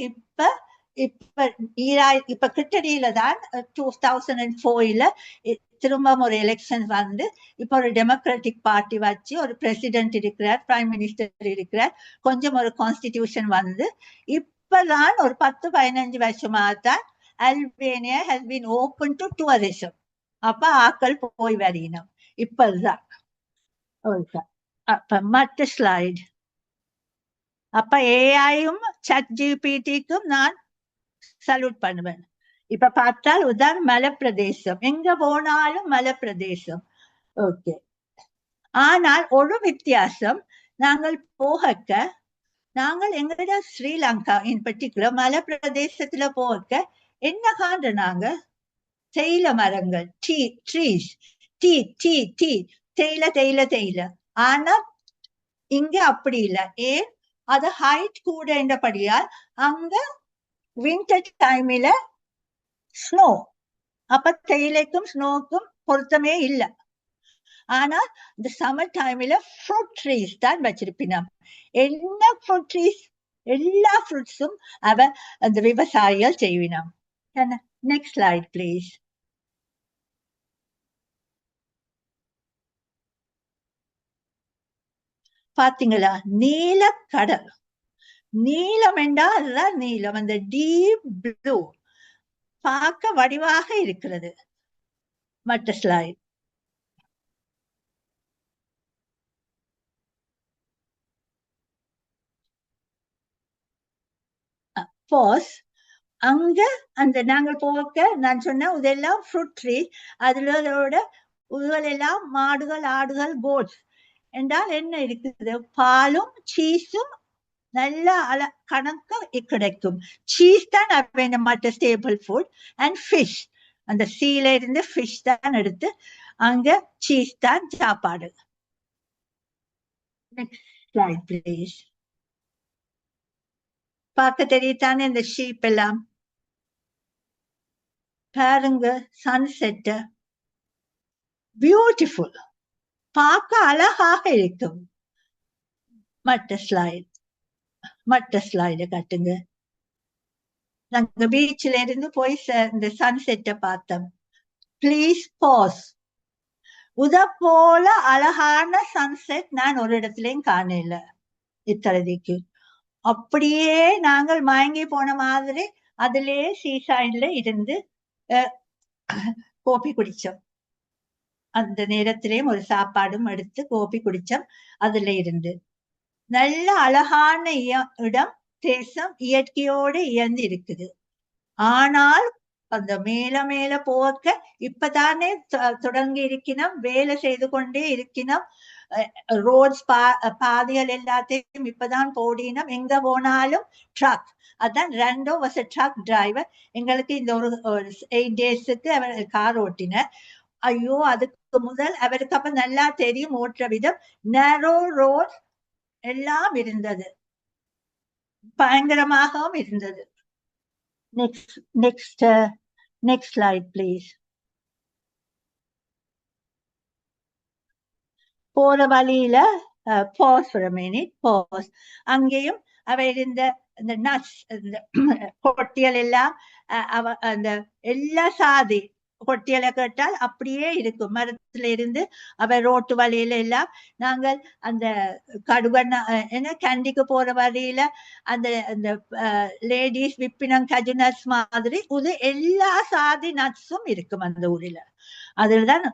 இப்ப கிட்டடியில தான் 2004 திரும்ப ஒரு எலெக்ஷன் வந்து இப்ப ஒரு டெமோக்ராட்டிக் பார்ட்டி வச்சு ஒரு பிரசிடென்ட் இருக்கிறார், பிரைம் மினிஸ்டர் இருக்கிறார், கொஞ்சம் ஒரு கான்ஸ்டிடியூஷன் வந்து இப்பதான் ஒரு 10-15 வருஷமா தான் Albania has been open to tourism. அப்ப ஆக்கள் போய் வரையணும் இப்பதான். அப்ப மற்ற ஸ்லைட். அப்ப ஏஐயும் ChatGPT-க்கும் நான் சல்யூட் பண்ணுவேன். இப்ப பார்த்தால் உதாரணம் மலைப்பிரதேசம், எங்க போனாலும் மலைப்பிரதேசம். ஓகே, ஆனால் ஒரு வித்தியாசம், நாங்கள் போகக்க நாங்கள் எங்கட ஸ்ரீலங்கா இன் பர்டிகுலர் மலைப்பிரதேசத்துல போகக்க என்ன காண்ற நாங்க தேயிலை மரங்கள், ட்ரீஸ், தேயிலை. ஆனா இங்க அப்படி இல்லை. ஏன்? அது ஹைட் கூட என்றபடியால் அங்க வின்டர் டைம்ல ஸ்னோ, அப்ப தேயிலைக்கும் ஸ்னோக்கும் பொருத்தமே இல்லை. ஆனா இந்த சம்மர் டைம்ல ஃப்ரூட் ட்ரீஸ் தான் வச்சிருப்பினோம். என்ன ஃப்ரூட் ட்ரீஸ்? எல்லா ஃப்ரூட்ஸும் அவ அந்த விவசாயிகள் செய்வினோம். Next slide please. பாத்தீங்களா? நீலக்கடல், நீலம் என்றால் அதுதான் நீலம், அந்த டீப் ப்ளூ பார்க்க வடிவாக இருக்கிறது. மற்ற ஸ்லைட். பாஸ். அங்க அந்த நாங்கள் போக்க நான் சொன்ன இதெல்லாம் ஃப்ரூட் ட்ரீ, அதுலோட இதுகள் எல்லாம் மாடுகள், ஆடுகள், கோட்ஸ் என்றால் என்ன இருக்குது? பாலும் சீஸும் நல்ல கணக்கு கிடைக்கும். சீஸ் தான் மற்ற ஸ்டேபிள் ஃபுட். அண்ட் ஃபிஷ், அந்த சீல இருந்து ஃபிஷ் தான் எடுத்து அங்க சீஸ் தான் சாப்பாடு. Next slide please. பார்க்க தெரியுதானே இந்த ஷீப் எல்லாம்? பாருங்க சன்செட், பியூட்டிஃபுல், பார்க்க அழகாக இருக்கும். மற்ற ஸ்லைட காட்டுங்க. நாங்க பீச்ல இருந்து போய் இந்த சன்செட்டை பார்த்தோம். Please pause. உத போல அழகான சன்செட் நான் ஒரு இடத்துலயும் காணல இத்தரதிக்கு. அப்படியே நாங்கள் மயங்கி போன மாதிரி அதுலயே சீசைட்ல இருந்து கோபி குடிச்சோம். அந்த நேரத்திலேயும் ஒரு சாப்பாடும் எடுத்து கோபி குடிச்சோம். அதுல இருந்து நல்ல அழகான இடம், தேசம் இயற்கையோடு இயந்து இருக்குது. ஆனால் அந்த மேல போக்க இப்பதானே தொடங்கி இருக்கணும், வேலை செய்து கொண்டே இருக்கணும். ரோட்ஸ் பாதைகள் எல்லாத்தையும் இப்பதான் போடினோம். எங்க போனாலும் ட்ரக். அதான் ரெண்டோ வாஸ் a ட்ரக் டிரைவர். எங்களுக்கு இந்த ஒரு 8 days-க்கு அவர் கார் ஓட்டினார். ஐயோ, அதுக்கு முதல் அவருக்கு அப்ப நல்லா தெரியும் ஓட்டுற விதம். நேரோ ரோட் எல்லாம் இருந்தது, பயங்கரமாகவும் இருந்தது. Next slide please. போற வழியில pause for a minute, pause. அங்கேயும் அவ இருந்த இந்த நட்ஸ், கொட்டியல் எல்லாம் அந்த எல்லா சாதி கொட்டியலை கேட்டால் அப்படியே இருக்கும். மரத்துல இருந்து அவ ரோட்டு வழியில எல்லாம் நாங்கள் அந்த கடுவண்ண என்ன கேண்டிக்கு போற வழியில அந்த அந்த லேடிஸ் விப்பினம் கஜு நட்ஸ் மாதிரி இது எல்லா சாதி நட்ஸும் இருக்கும் அந்த ஊரில். அதுலதான்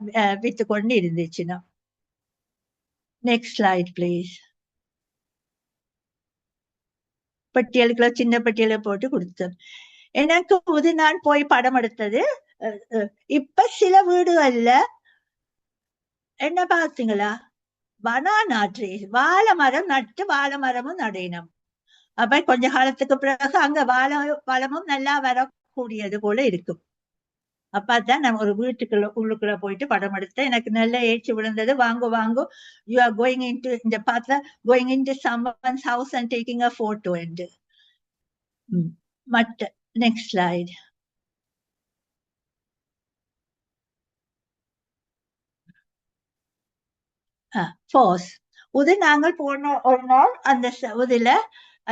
வித்து கொண்டு இருந்துச்சுன்னா. Next slide please. பட்டியலுக்குள்ள சின்ன பட்டியலை போட்டு கொடுத்தேன். எனக்கு இது நான் போய் படம் எடுத்தது. இப்ப சில வீடுகள்ல என்ன பார்த்தீங்களா, பனானா ட்ரீஸ், வாழை மரம் நட்டு வாழை மரமும் நடையணும். அப்ப கொஞ்ச காலத்துக்கு பிறகு அங்க வாழை பழமும் நல்லா வரக்கூடியது போல இருக்கும். அப்பதான் நான் ஒரு வீட்டுக்குள்ள உள்ளுக்குள்ள போயிட்டு படம் எடுத்தேன். எனக்கு நல்ல ஏச்சு விழுந்தது. வாங்கோ you are going in to இந்த பார்த்தா going in to someone's house and taking a photo என்று. மற்ற நெக்ஸ்ட் ஸ்லைட். போஸ். இது நாங்கள் போன ஒரு நாள் அந்த இதுல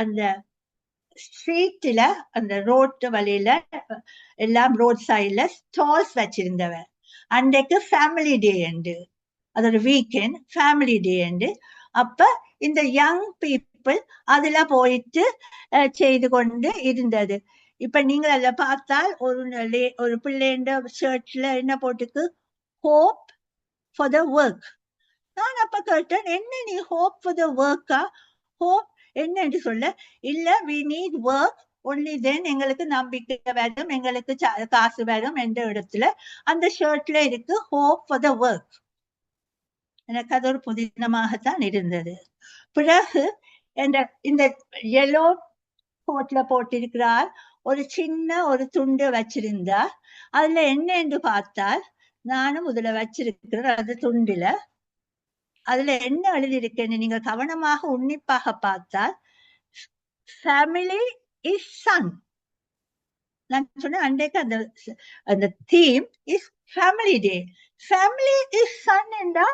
அந்த ஸ்ட்ரீட்ல அந்த ரோட்டு வழியில எல்லாம் ரோட் சைட்ல ஸ்டால்ஸ் வச்சிருந்தவன். அன்றைக்கு ஃபேமிலி டே உண்டு, அது ஒரு வீக்கெண்ட் ஃபேமிலி டே உண்டு. அப்ப இந்த யங் பீப்புள் அதுல போயிட்டு செய்து கொண்டு இருந்தது. இப்ப நீங்க அதுல பார்த்தால் ஒரு பிள்ளைண்ட ஷர்ட்ல என்ன போட்டுக்கு, ஹோப் ஃபார் த ஒர்க். நான் அப்ப கேட்டேன், என்ன நீ ஹோப் ஃபார் த ஒர்க்கா? ஹோப் என்னன்னு சொல்ல, இல்ல we need work only then எங்களுக்கு நம்பிக்கை வரும், எங்களுக்கு காசு வரும் என்ற இடத்துல அந்த ஷர்ட்ல இருக்கு ஹோப் ஃபார் த ஒர்க். எனக்கு அது ஒரு புதினமாகத்தான் இருந்தது. பிறகு இந்த எல்லோ கோட்ல போட்டிருக்கிறார், ஒரு சின்ன ஒரு துண்டு வச்சிருந்தா அதுல என்ன என்று பார்த்தால், நானும் இதுல வச்சிருக்கிறேன் அது துண்டுல. அதுல என்ன எழுதியிருக்கேன்னு நீங்க கவனமாக உன்னிப்பாக பார்த்தால், ஃபேமிலி இஸ் சன். நான் சொன்னேன் அன்றைக்கு அந்த theme is family day. Family is son என்றா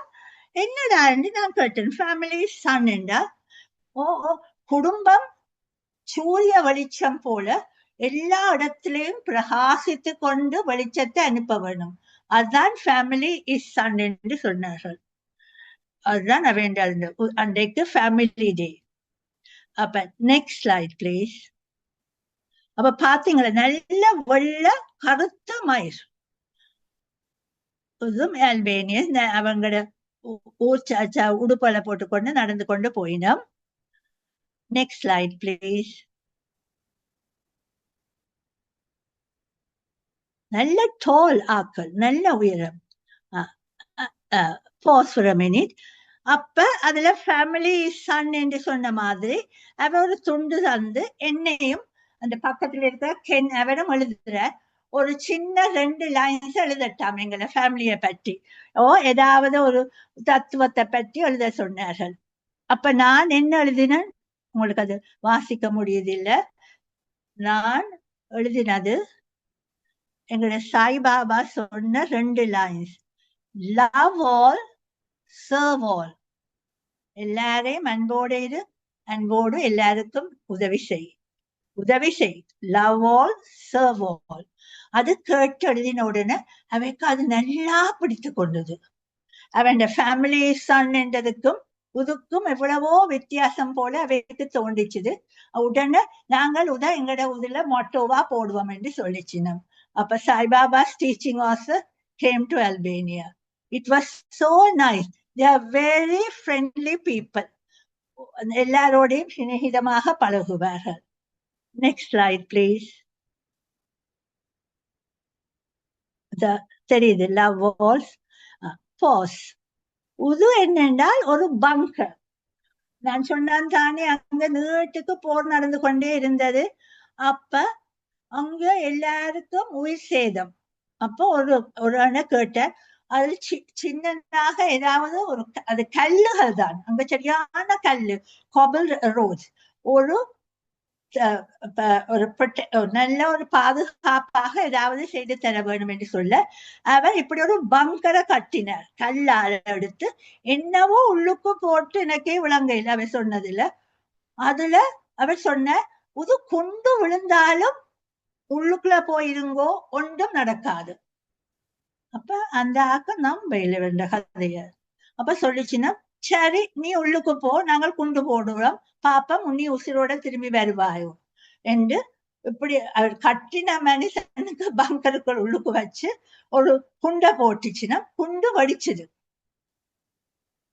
என்னடா என்று நான் கேட்டேன். ஃபேமிலி இஸ் சன் என்றா குடும்பம் சூரிய வெளிச்சம் போல எல்லா இடத்திலையும் பிரகாசித்து கொண்டு வெளிச்சத்தை அனுப்ப வேணும். அதுதான் ஃபேமிலி இஸ் சன் என்று சொன்னார்கள். அதுதான் வேண்டாது அன்றைக்கு ஃபேமிலி டே. அப்ப நெக்ஸ்ட் ஸ்லைட் பிளீஸ். அப்ப பாத்தீங்களா, நல்ல வெள்ள கருத்த மயிர். அல்பேனியஸ் அவங்களோட உடுப்பலை போட்டுக்கொண்டு நடந்து கொண்டு போயினோம். Next slide please. நல்ல டால் ஆக்கள், நல்ல உயரம். Pause for a minute. அப்ப அதுல ஃபேமிலி சன் என்று சொன்ன மாதிரி அவ ஒரு துண்டு தந்து என்னையும் அந்த பக்கத்துல இருக்கிற அவரும் எழுதுற ஒரு சின்ன 2 லைன்ஸ் எழுதட்டாம் எங்களை ஃபேமிலியை பற்றி, ஏதாவது ஒரு தத்துவத்தை பற்றி எழுத சொன்னார்கள். அப்ப நான் என்ன எழுதினேன், உங்களுக்கு அது வாசிக்க முடியுதில்லை. நான் எழுதினது எங்களுடைய சாய்பாபா சொன்ன 2 lines. Love all, serve all. எல்லாரையும் அன்போடு இரு, அன்போடு எல்லாருக்கும் உதவி செய். Love all, serve all. அது கேட்டு எழுதின உடனே அவைக்கு அது நல்லா பிடித்து கொண்டது. அவன் ஃபேமிலி சன் என்றதுக்கும் இதுக்கும் எவ்வளவோ வித்தியாசம் போல அவைக்கு தோண்டிச்சுது. உடனே நாங்கள் எங்கட இதுல மொட்டோவா போடுவோம் என்று சொல்லிச்சினோம். அப்ப சாய்பாபா's teaching also came to Albania. It was so nice. They are very friendly people. எல்லாரோடையும் சிநேகிதமாக பழகுவார்கள். Next slide please. தெரியுது, லவ் வால்ஸ் பாஸ். இது என்னென்றால் ஒரு பங்கர். நான் சொன்னான் தானே, அங்க நீட்டுக்கு போர் நடந்து கொண்டே இருந்தது. அப்ப அங்க எல்லாருக்கும் உயிர் சேதம். அப்போ ஒரு கேட்ட, அது சின்னதாக ஏதாவது அது கல்லுகள் தான், அங்க சரியான கல்லு, கோபல் ரோஸ். ஒரு நல்ல ஒரு பாதுகாப்பாக ஏதாவது செய்து தர வேண்டும் என்று சொல்ல அவர் இப்படி ஒரு பங்கரை கட்டினார். கல்லால எடுத்து என்னவோ உள்ளுக்கு போட்டு எனக்கே விளங்கையில் அவர் சொன்னதில்ல. அதுல அவர் சொன்ன, இது குண்டு விழுந்தாலும் உள்ளுக்குள்ள போயிருங்கோ, ஒன்றும் நடக்காது. அப்ப அந்த ஆக்க நம்பையில வேண்ட கதைய. அப்ப சொல்லிச்சுன்னா, சரி நீ உள்ளுக்கு போ, நாங்கள் குண்டு போடுறோம், பாப்பா நீ உசிரோட திரும்பி வருவாயோ என்று இப்படி அவர் கட்டின மனுஷனுக்கு பங்கருக்குள் உள்ளுக்கு வச்சு ஒரு குண்டை போட்டுச்சுன்னா குண்டு வடிச்சுது.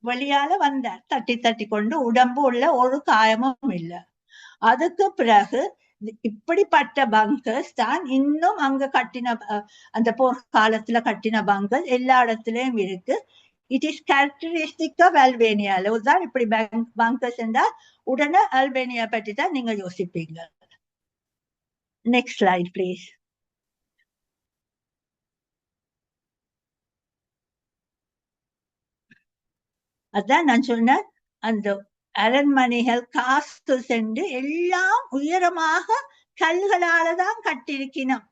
வெளியால வந்தார், தட்டி தட்டி கொண்டு, உடம்பு உள்ள ஒரு காயமும் இல்லை. அதுக்கு பிறகு இப்படிப்பட்ட பங்கர்ஸ் தான் இன்னும் அங்க கட்டின அந்த போர்க்காலத்துல கட்டின பங்கர் எல்லா இடத்துலயும் இருக்கு. இட் இஸ் கேரக்டரிஸ்டிக் ஆஃப் அல்பேனியால தான் இப்படி பங்கர்ஸ் என்றா உடனே அல்பேனியா பற்றி தான் நீங்க யோசிப்பீங்க. Next slide please. அதான் நான் சொன்னேன், அந்த அரண்மனைகள் காசு சென்று எல்லாம் உயரமாக கல்களாலதான் கட்டிருக்கணும்.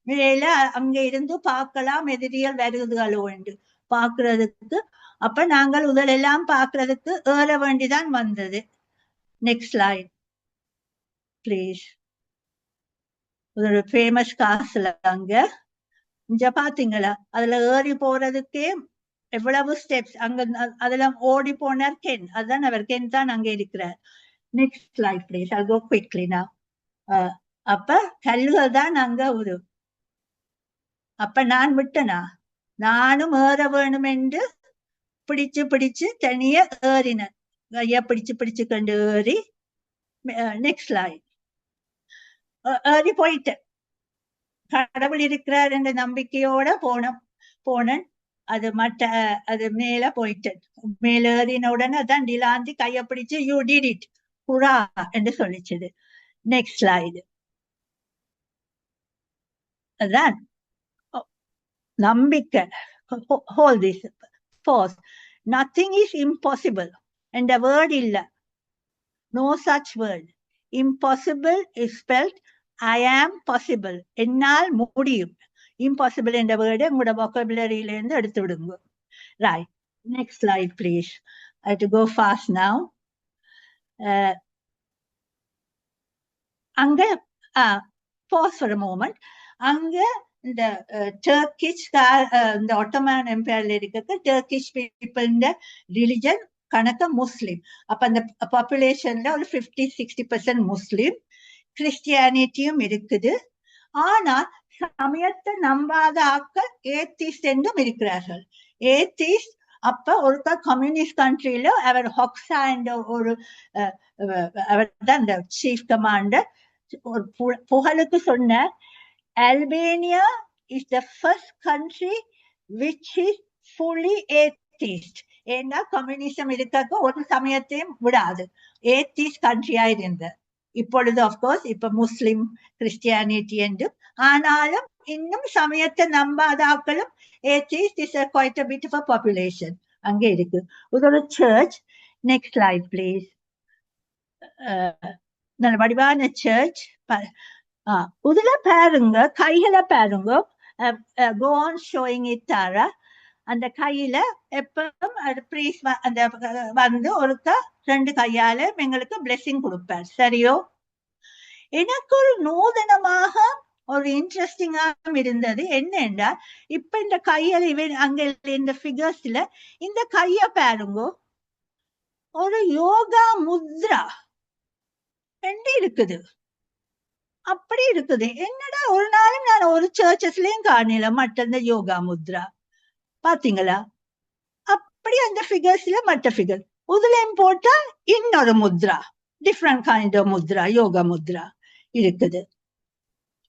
மேல அங்க இருந்து பார்க்கலாம் எதிரிகள் வருதுகளோ என்று பார்க்கறதுக்கு. அப்ப நாங்கள் முதலெல்லாம் பார்க்கறதுக்கு ஏற வேண்டிதான் வந்தது. Next slide please. ஒரு ஃபேமஸ் காசுல அங்க இங்க பாத்தீங்களா, அதுல ஏறி போறதுக்கே எவ்வளவு ஸ்டெப்ஸ். அங்க அதுல ஓடி போனார் கென், அதுதான் அவர் கென் தான் அங்க இருக்கிறார். Next slide please. I'll go quickly now. அப்ப கல்லுகள் தான் அங்க ஒரு. அப்ப நான் விட்டனா, நானும் ஏற வேணும் என்று பிடிச்சு பிடிச்சு தனிய ஏறினேன். கையா பிடிச்சு பிடிச்சு கண்டு ஏறி. Next slide. ஏறி போயிட்டேன். கடவுள் இருக்கிறார் என்ற நம்பிக்கையோட போனேன். அது மேல போயிட்டேன். மேல ஏறின உடனே அதான் டிலாந்தி கைய பிடிச்சு யூ டிட் இட் புறா என்று சொல்லிச்சது. Next slide. அதான் நம்பிக்கை. Whole this pause. Nothing is impossible. And a word illa. No such word. Impossible is spelled I am possible. Ennal mudiyum. Impossible என்ற வேர்டு உங்களோட vocabulary-ல இருந்து எடுத்து விடுங்க. Right. Next slide, please. I have to go fast now. அங்க pause for a moment. அங்க இந்த Turkish இந்த Ottoman எம்பையர்ல இருக்க டர்க்கிஷ் பீப்புள் ரிலிஜன் கணக்க முஸ்லிம். அப்ப அந்த பாப்புலேஷன்ல ஒரு 50-60% முஸ்லிம், கிறிஸ்டியானிட்டியும் இருக்குது. ஆனால் சமயத்தை நம்பாத ஆக்கள் ஏத்திஸ்ட் என்றும் இருக்கிறார்கள். ஏத்திஸ்ட் அப்ப ஒருக்கா கம்யூனிஸ்ட் கண்ட்ரியில அவர் ஹொக்ஸா என்ற ஒரு அவர் தான் இந்த சீஃப் கமாண்டர் ஒரு புகழுக்கு சொன்னார், Albania is the first country which is fully atheist. ஏன்னா கம்யூனிசம் இருக்க ஒரு சமயத்தையும் விடாது, ஏத்திஸ்ட் கண்ட்ரியா இருந்த. இப்பொழுது ஆஃப்கோர்ஸ் இப்ப முஸ்லிம் கிறிஸ்டியானிட்டி என்று, ஆனாலும் இன்னும் சமயத்தை நம்பாதாக்களும் atheist is quite a bit of a population அங்க இருக்கு. ஒரு சர்ச். Next slide please. நல்ல வடிவான சர்ச். இதுல பாருங்க, கைகளை பாருங்க. go on showing it Tara. அந்த கையில எப்பவும் பிரீஸ் அந்த வந்து ஒருக்கா 2 கையால எங்களுக்கு பிளெஸிங் கொடுப்பார். சரியோ? எனக்கு ஒரு நூதனமாக ஒரு இன்ட்ரெஸ்டிங்கா இருந்தது என்னன்னா, இப்ப இந்த கையில அங்க இந்த ஃபிகர்ஸ்ல இந்த கைய பாருங்க, ஒரு யோகா முத்ரா என்று இருக்குது. அப்படி இருக்குது. என்னடா ஒரு நாளும் நான் ஒரு சர்ச்சஸ்லயும் காணல மற்ற இந்த யோகா முத்ரா. பாத்தீங்களா? அப்படி அந்த ஃபிகர்ஸ்ல மற்ற ஃபிகர் இதுலயும் போட்டா இன்னொரு mudra, different kind of mudra, yoga mudra இருக்குது.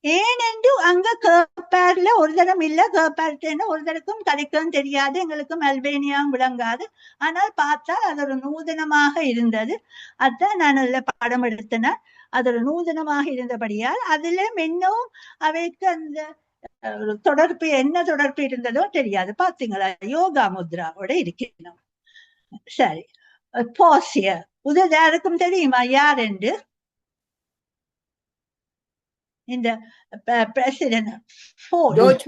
ஏனென்று அங்க கேப்பார்ல ஒரு தரம் இல்ல, கேப்பார்ன்னு ஒரு தரக்கும் கதைக்கும் தெரியாது, எங்களுக்கும் அல்பேனியாவும் விளங்காது. ஆனால் பார்த்தா அது ஒரு நூதனமாக இருந்தது. அதான் நான் அதுல படம் எடுத்தேன். அது ஒரு நூதனமாக இருந்தபடியால் அதுல இன்னும் அவைக்கு அந்த தொடர்பு என்ன தொடர்பு இருந்ததோ தெரியாது. பாத்தீங்களா? யோகா முத்ராவோட இருக்கணும். சரி, போசிய உதவி யாருக்கும் தெரியுமா யார் என்று? இந்த president George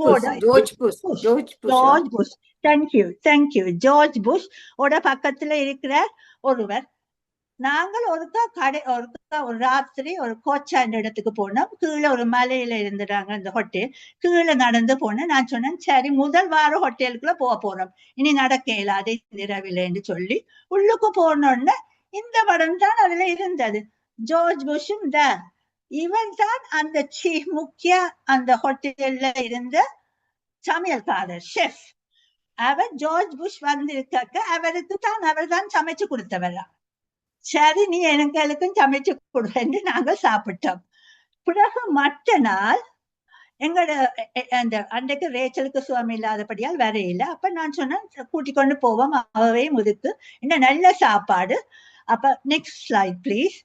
Bush. Thank you George Bush ஓட பக்கத்துல இருக்கிற ஒருவர். நாங்கள் ஒரு ராத்திரி ஒரு கோச்சாண்ட இடத்துக்கு போனோம். கீழே ஒரு மலையில இருந்துட்டாங்க அந்த ஹோட்டல். கீழே நடந்து போனேன். நான் சொன்னேன், சரி முதல் வாரம் ஹோட்டலுக்குள்ள போறோம், இனி நடக்க இயலாது இரவில்லைன்னு சொல்லி உள்ளுக்கு போனோன்னு இந்த படம் தான் அதுல இருந்தது. ஜார்ஜ் புஷும் தான். இவன் தான் அந்த முக்கிய அந்த ஹோட்டல்ல இருந்த சமையல்காரர், ஷெஃப். அவர் ஜார்ஜ் புஷ் வந்திருக்க அவருக்கு தான் அவர் தான் சமைச்சு கொடுத்தவரா. சரி நீ எனக்கும் சமைச்சு கொடுன்னு நாங்க சாப்பிட்டோம். பிறகு மற்ற நாள் எங்களோட அந்த அன்றைக்கு ரேச்சலுக்கு சுவாமி இல்லாதபடியால் வரையில. அப்ப நான் சொன்னேன் கூட்டிக் கொண்டு போவோம் அவவே முதுக்கு, என்ன நல்ல சாப்பாடு. அப்ப நெக்ஸ்ட் ஸ்லைட் பிளீஸ்.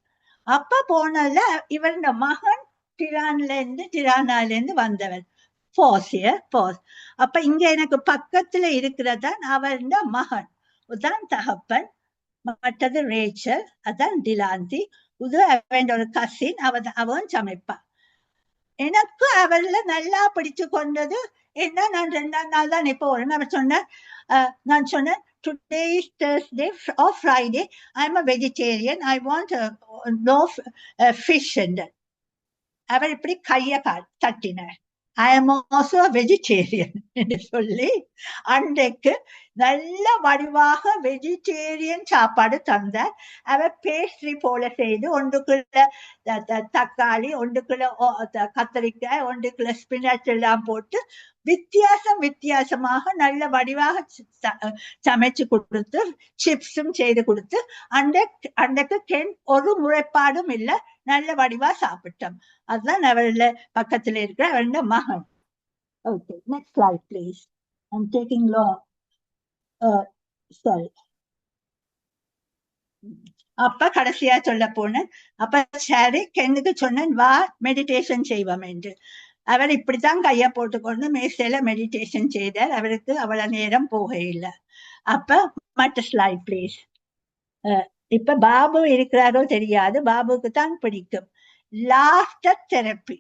அப்ப போனதுல இவருடைய மகன் டிரானால இருந்து வந்தவர். அப்ப இங்க எனக்கு பக்கத்துல இருக்கிறதான் அவருடைய மகன், தான் தகப்பன். மற்றது ரேச்சல், அதான் டிலாந்தி. இது அவன் ஒரு கசின், அவன் சமைப்பான். எனக்கு அவர்ல நல்லா பிடிச்சு கொண்டது என்ன, நான் 2ஆம் நாள் தான் இப்போ வரேன். அவர் சொன்னேன், நான் சொன்னேன் today is Thursday or Friday, I'm a vegetarian, I want no fish. அவர் இப்படி கைய தட்டினார். I am also a vegetarian என்று சொல்லி அன்றைக்கு நல்ல வடிவாக வெஜிடேரியன் சாப்பாடு தந்தார். அவர் பேஸ்ட்ரி போல செய்து ஒன்றுக்குள்ள தக்காளி, ஒன்றுக்குள்ள கத்தரிக்காய், ஒன்றுக்குள்ள ஸ்பினாச் எல்லாம் போட்டு வித்தியாசமாக நல்ல வடிவாக சமைச்சு கொடுத்து சிப்ஸும் செய்து கொடுத்து அன்றைக்கு ஒரு முறைப்பாடும் இல்லை, நல்ல வடிவா சாப்பிட்டோம். அதுதான் அவர்ல பக்கத்துல இருக்கிற அவருடைய மகன். Okay, next slide please. I'm taking long. Sorry. அப்ப கடைசியா சொல்ல போனேன். அப்ப சரி கென்னுக்கு சொன்னேன், வா மெடிடேஷன் செய்வோம் என்று. அவர் இப்படித்தான் கைய போட்டுக்கொண்டு மேசையில மெடிடேஷன் செய்தார். அவருக்கு அவ்வளவு நேரம் போக இல்லை. அப்ப மற்ற ஸ்லைட் ப்ளீஸ். இப்ப பாபு இருக்கிறாரோ தெரியாது, பாபுக்கு தான் பிடிக்கும் லாஃப்டர் தெரப்பி.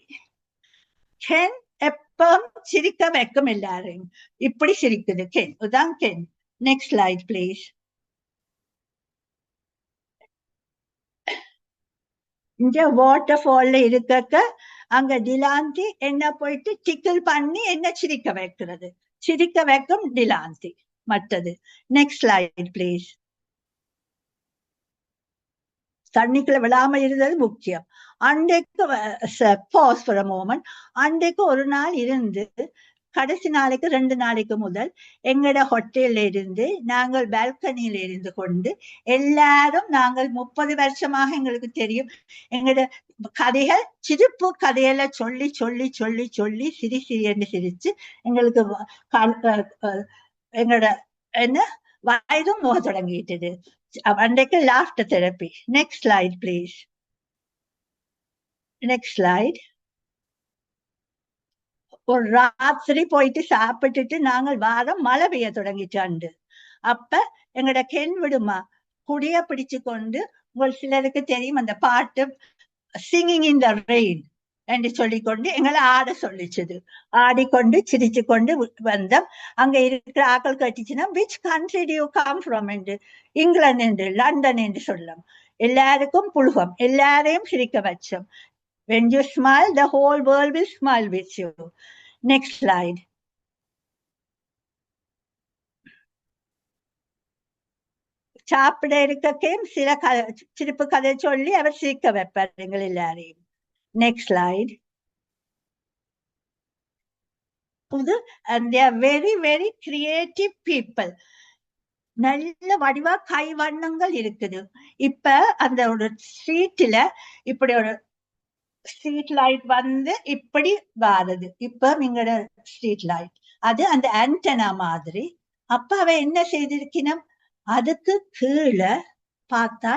கென் எப்பவும் சிரிக்க வைக்கும் எல்லாரையும். இப்படி சிரிக்குது கென், உதான் கென். Next slide please. இங்க வாட்டர் ஃபால்ல இருக்க அங்க டிலாந்தி என்ன போயிட்டு டிக்கிள் பண்ணி என்ன சிரிக்க வைக்கிறது, சிரிக்க வைக்கும் டிலாந்தி. மற்றது நெக்ஸ்ட் ஸ்லைட் ப்ளீஸ். தண்ணிக்குள்ள விழாம இருந்தது முக்கியம். அன்றைக்கு பாஸ் ஃபார் அ மோமெண்ட். அன்றைக்கு ஒரு நாள் இருந்து கடைசி நாளைக்கு 2 நாளைக்கு முதல் எங்களோட ஹோட்டல்ல இருந்து நாங்கள் பால்கனியில இருந்து கொண்டு எல்லாரும், நாங்கள் 30 வருஷமாக எங்களுக்கு தெரியும் எங்களோட கதைகள், சிரிப்பு கதையில சொல்லி சொல்லி சொல்லி சொல்லி சிரின்னு சிரிச்சு எங்களுக்கு எங்களோட என்ன வயதும் நோக தொடங்கிட்டது. அன்றைக்கு laughter therapy. Next slide please. Next slide. ஒரு ராத்திரி போயிட்டு சாப்பிட்டுட்டு நாங்கள் வாரம் மழை பெய்ய தொடங்கிட்டாண்டு. அப்ப எங்களோட கென் விடுமா குடிய பிடிச்சு கொண்டு, உங்களுக்கு சிலருக்கு தெரியும் அந்த பாட்டு சிங்கிங் இன் த ரெயின் என்று சொல்லிக்கொண்டு எங்களை ஆட சொல்லிச்சது. ஆடிக்கொண்டு சிரிச்சு கொண்டு வந்தோம். அங்க இருக்கிற ஆக்கள் கட்டிச்சுன்னா which country do you come from என்று, இங்கிலாந்து என்று, லண்டன் என்று சொல்லும். எல்லாருக்கும் புழுகம், எல்லாரையும் சிரிக்க வச்சோம். When you smile, the whole world will smile with you. Next slide. சாப்பிட இருக்கக்கையும் சில சிரிப்பு கதை சொல்லி அவர் சிரிக்க வைப்பார் எங்கள் எல்லாரையும். Next slide. And they are very very creative people. நல்ல வடிவா கை வண்ணங்கள் இருக்குது. இப்ப அந்த ஒரு ஸ்ட்ரீட்ல இப்படி ஒரு ஸ்ட்ரீட் லைட் வந்து இப்படி வாருது. இப்ப எங்களோட ஸ்ட்ரீட் லைட் அது அந்த ஆண்டனா மாதிரி. அப்ப அவ என்ன செய்திருக்கணும், அதுக்கு கீழே பார்த்தா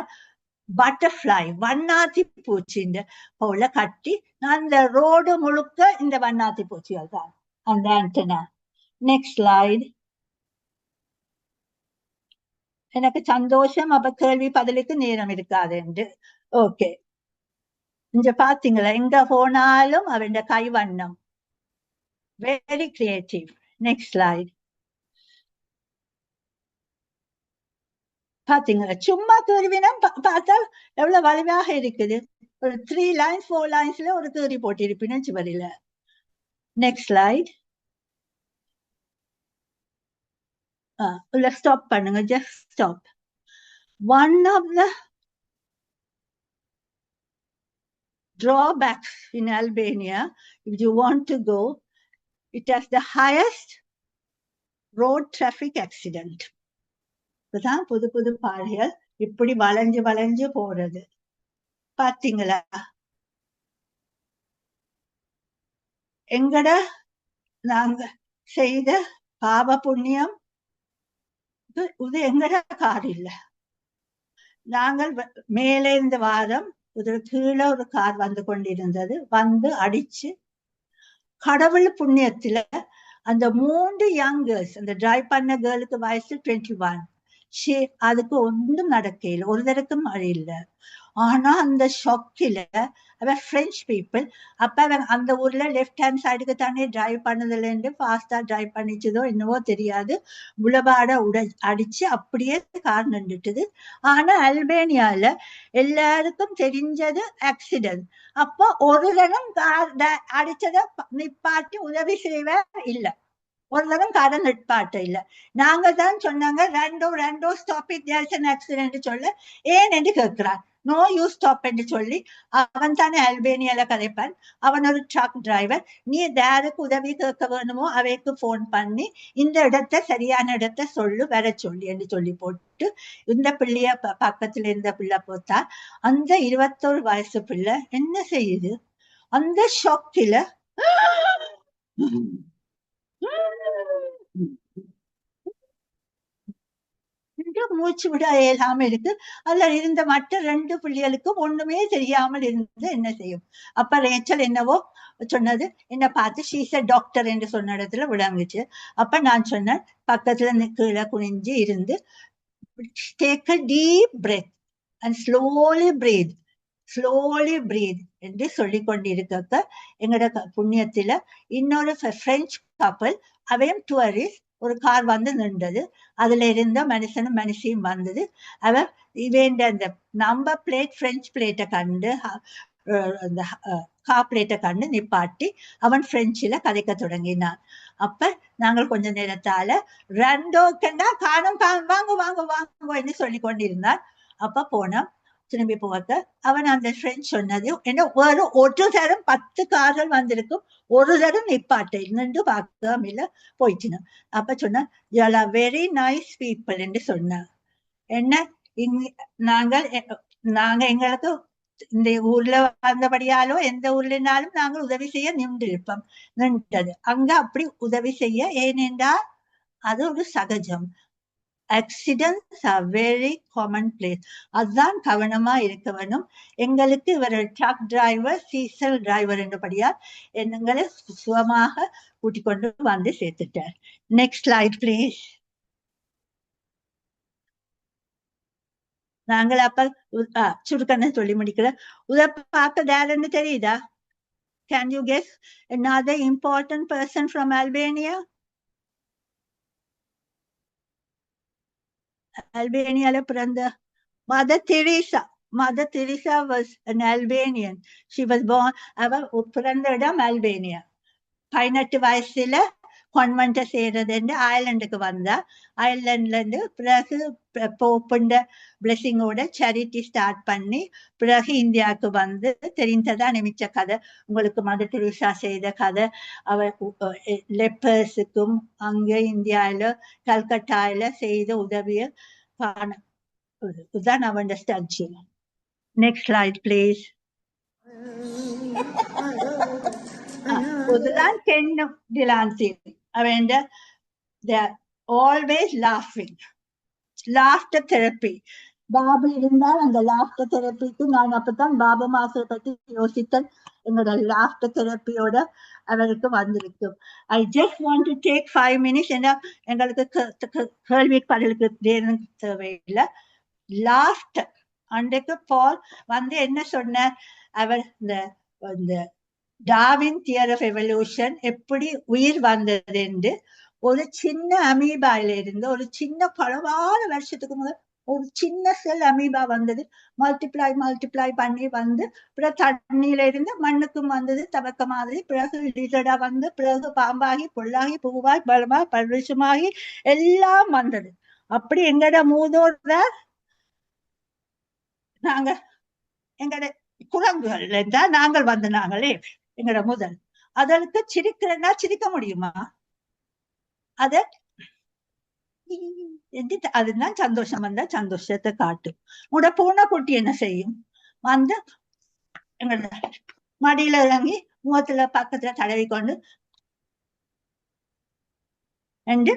பட்டர்ஃப்ளை வண்ணாத்தி பூச்சிஇந்த போல கட்டி அந்த ரோடு முழுக்க இந்த வண்ணாத்தி பூச்சிகள் தான் அந்த ஆண்டனா. Next slide. எனக்கு சந்தோஷம், அப்ப கேள்வி பதிலுக்கு நேரம் இருக்காது என்று. ஓகே, இங்க பாத்தீங்களா, எங்க போனாலும் அவன் கை வண்ணம், வெரி கிரியேட்டிவ். Next slide. பாத்தீங்களா? சும்மா தூரிவினா பார்த்தா எவ்வளவு வலிவாக இருக்குது. ஒரு 3 lines 4 linesல ஒரு தூரி போட்டிருப்பீங்க சுவரில. Next slide. ஸ்டாப் பண்ணுங்க, just stop. One of the drawbacks in Albania, if you want to go, it has the highest road traffic accident. இப்பதான் புது புது பாதைகள் இப்படி வளைஞ்சு வளைஞ்சு போறது பாத்தீங்களா? எங்கட நாங்க செய்த பாவ புண்ணியம் இது எங்கட கார் இல்ல. நாங்கள் மேலே இந்த வாரம் கீழே ஒரு கார் வந்து கொண்டிருந்தது. வந்து அடிச்சு கடவுள் புண்ணியத்துல அந்த 3 யங் கேர்ள்ஸ், அந்த டிரைவ் பண்ண கேர்ளுக்கு வயசு 21, அதுக்கு ஒன்றும் நடக்கையில் ஒருத்தருக்கும் மழை இல்லை. ஆனா அந்த ஷாக்கில அவ பிரெஞ்சு பீப்புள், அப்ப அந்த ஊர்ல லெஃப்ட் ஹேண்ட் சைடுக்கு தானே டிரைவ் பண்ணதுலேருந்து ஃபாஸ்டா டிரைவ் பண்ணிச்சதோ என்னவோ தெரியாது, புலபாட அடிச்சு அப்படியே கார் நின்றுட்டுது. ஆனா அல்பேனியால எல்லாருக்கும் தெரிஞ்சது ஆக்சிடென்ட். அப்போ ஒரு தரம் அடிச்சத நிப்பாட்டி உதவி செய்வ இல்ல, ஒரு தரம் காரை நிற்பாட்ட இல்ல. நாங்க தான் சொன்னாங்க ரெண்டோ stop it, there's an accident சொல்ல ஏன் என்று கேட்கிறான். நோ யூ ஸ்டாப் என்று சொல்லி அவன் தானே அல்பேனியால கதைப்பான். அவன் ஒரு ட்ரக் டிரைவர். நீ யாருக்கு உதவி கேட்க வேணுமோ அவைக்கு போன் பண்ணி இந்த இடத்தை சரியான இடத்தை சொல்லு வர சொல்லி என்று சொல்லி போட்டு இந்த பிள்ளைய பக்கத்துல இருந்த பிள்ளை போத்தா அந்த 21 வயசு பிள்ளை என்ன செய்யுது, அந்த ஷாக்கில மூச்சு விட இயலாம இருக்கு. அதுல இருந்த மற்ற 2 பிள்ளைகளுக்கும் ஒண்ணுமே தெரியாமல் இருந்து என்ன செய்யும். அப்ப ரேச்சல் என்னவோ சொன்னது, என்ன பார்த்து ஷீஸ் எ டாக்டர் என்று சொன்ன இடத்துல விளங்குச்சு. அப்ப நான் சொன்னேன், பக்கத்துல கீழே குனிஞ்சு இருந்து take a deep breath and slowly breathe என்று சொல்லிக் கொண்டிருக்க எங்களோட புண்ணியத்துல இன்னொரு பிரெஞ்சு கப்பல், அவையும் டூரிஸ்ட், ஒரு கார் வந்து நின்றது. அதுல இருந்த மனுஷனும் மனுஷியும் வந்தது. அவ இவேண்ட அந்த நம்பர் பிளேட் பிரெஞ்சு பிளேட்டை கண்டு அந்த கார் பிளேட்டை கண்டு நிப்பாட்டி அவன் பிரெஞ்சுல கதைக்க தொடங்கினான். அப்ப நாங்கள் கொஞ்ச நேரத்தால ரெண்டோக்கண்டா காணும் வாங்க வாங்க வாங்க சொல்லி கொண்டிருந்தான். அப்ப போனோம். திரும்பி போக அவன் அந்த பிரெஞ்சு சொன்னது என்ன, ஒரு தரம் 10 கார்கள் வந்திருக்கும், ஒரு தரம் நிப்பாட்டை நின்று பார்க்காம இல்ல போயிட்டு. அப்ப சொன்ன you are very nice people என்று சொன்னார். என்ன நாங்க எங்களுக்கு இந்த ஊர்ல வந்தபடியாலோ எந்த ஊர்லனாலும் நாங்கள் உதவி செய்ய நின்றது. அங்க அப்படி உதவி செய்ய, ஏனென்றால் அது ஒரு சகஜம். Accidents are very common place. அதுதான் கவனமா இருக்க வேணும். எங்களுக்கு இவர் ட்ரக் டிரைவர், சீசல் டிரைவர் என்றபடியால் எங்களை சுகமாக கூட்டிக் கொண்டு வந்து சேர்த்துட்டார். Next slide please. நாங்கள் அப்ப சுருக்கன்னு சொல்லி முடிக்கிற உத பார்க்க யாருன்னு தெரியுதா? Can you guess another important person from Albania? அல்பேனியால பிறந்த Mother Teresa was an Albanian. She was born, அவ பிறந்த இடம் அல்பேனியா. 18 வயசுல கான்வென்ட் செய்யறது அயர்லாண்டுக்கு வந்தா. அயர்லாண்ட்ல இருந்து பிறகு போப்புண்ட பிளெஸிங்கோட சேரிட்டி ஸ்டார்ட் பண்ணி பிறகு இந்தியாவுக்கு வந்து தெரிந்ததா நிமிச்ச கதை உங்களுக்கு. மதர் தெரேசா செய்த கதை, அவர் லெப்பர்ஸுக்கும் அங்க இந்தியாவில கல்கட்டாயில செய்த உதவிய காண இதுதான் அவன் ஸ்டாச்சு. Next slide please. இதுதான் கென்னும் டிலான்சி. அவன் ஆல்வேஸ் லாஃபிங், லாஃப்டர் தெரப்பி. பாபு இருந்தால் அந்த லாஃப்டர் தெரப்பிக்கு நான் அப்பதான் பாபு மாஸ்டர் பற்றி யோசித்தேன். என்னோட லாஃப்டர் தெரப்பியோட அவருக்கு வந்திருக்கும். I just want to take 5 minutes. ஏன்னா எங்களுக்கு கேள்வி பதிலுக்கு தேவையில்லை. லாஃப்டர் அன்றைக்கு பால் வந்து என்ன சொன்னார், அவர் இந்த டார்வின் தியரி ஆஃப் எவல்யூஷன் எப்படி உயிர் வந்தது என்று ஒரு சின்ன அமீபாயில இருந்து ஒரு சின்ன பலவான வருஷத்துக்கு முதல் ஒரு சின்ன செல் அமீபா வந்தது, மல்டிப்ளை பண்ணி வந்து பிறகு தண்ணியில இருந்து மண்ணுக்கும் வந்தது தவக்க மாதிரி, பிறகு லிசடா வந்து, பிறகு பாம்பாகி புல்லாகி பூவாய் பலமாய் பரிசுமாகி எல்லாம் வந்தது. அப்படி எங்கட மூதோட நாங்க எங்கட குரங்குகள் என்றால் நாங்கள் வந்து நாங்களே எங்கட முதல் அதற்கு சிரிக்கிறேன்னா சிரிக்க முடியுமா? அத அதுதான் சந்தோஷம் வந்தா சந்தோஷத்தை காட்டும். உட பூனைக்குட்டி என்ன செய்யும்? வந்து எங்களோட மடியில இறங்கி முகத்துல பக்கத்துல தடவி கொண்டு என்று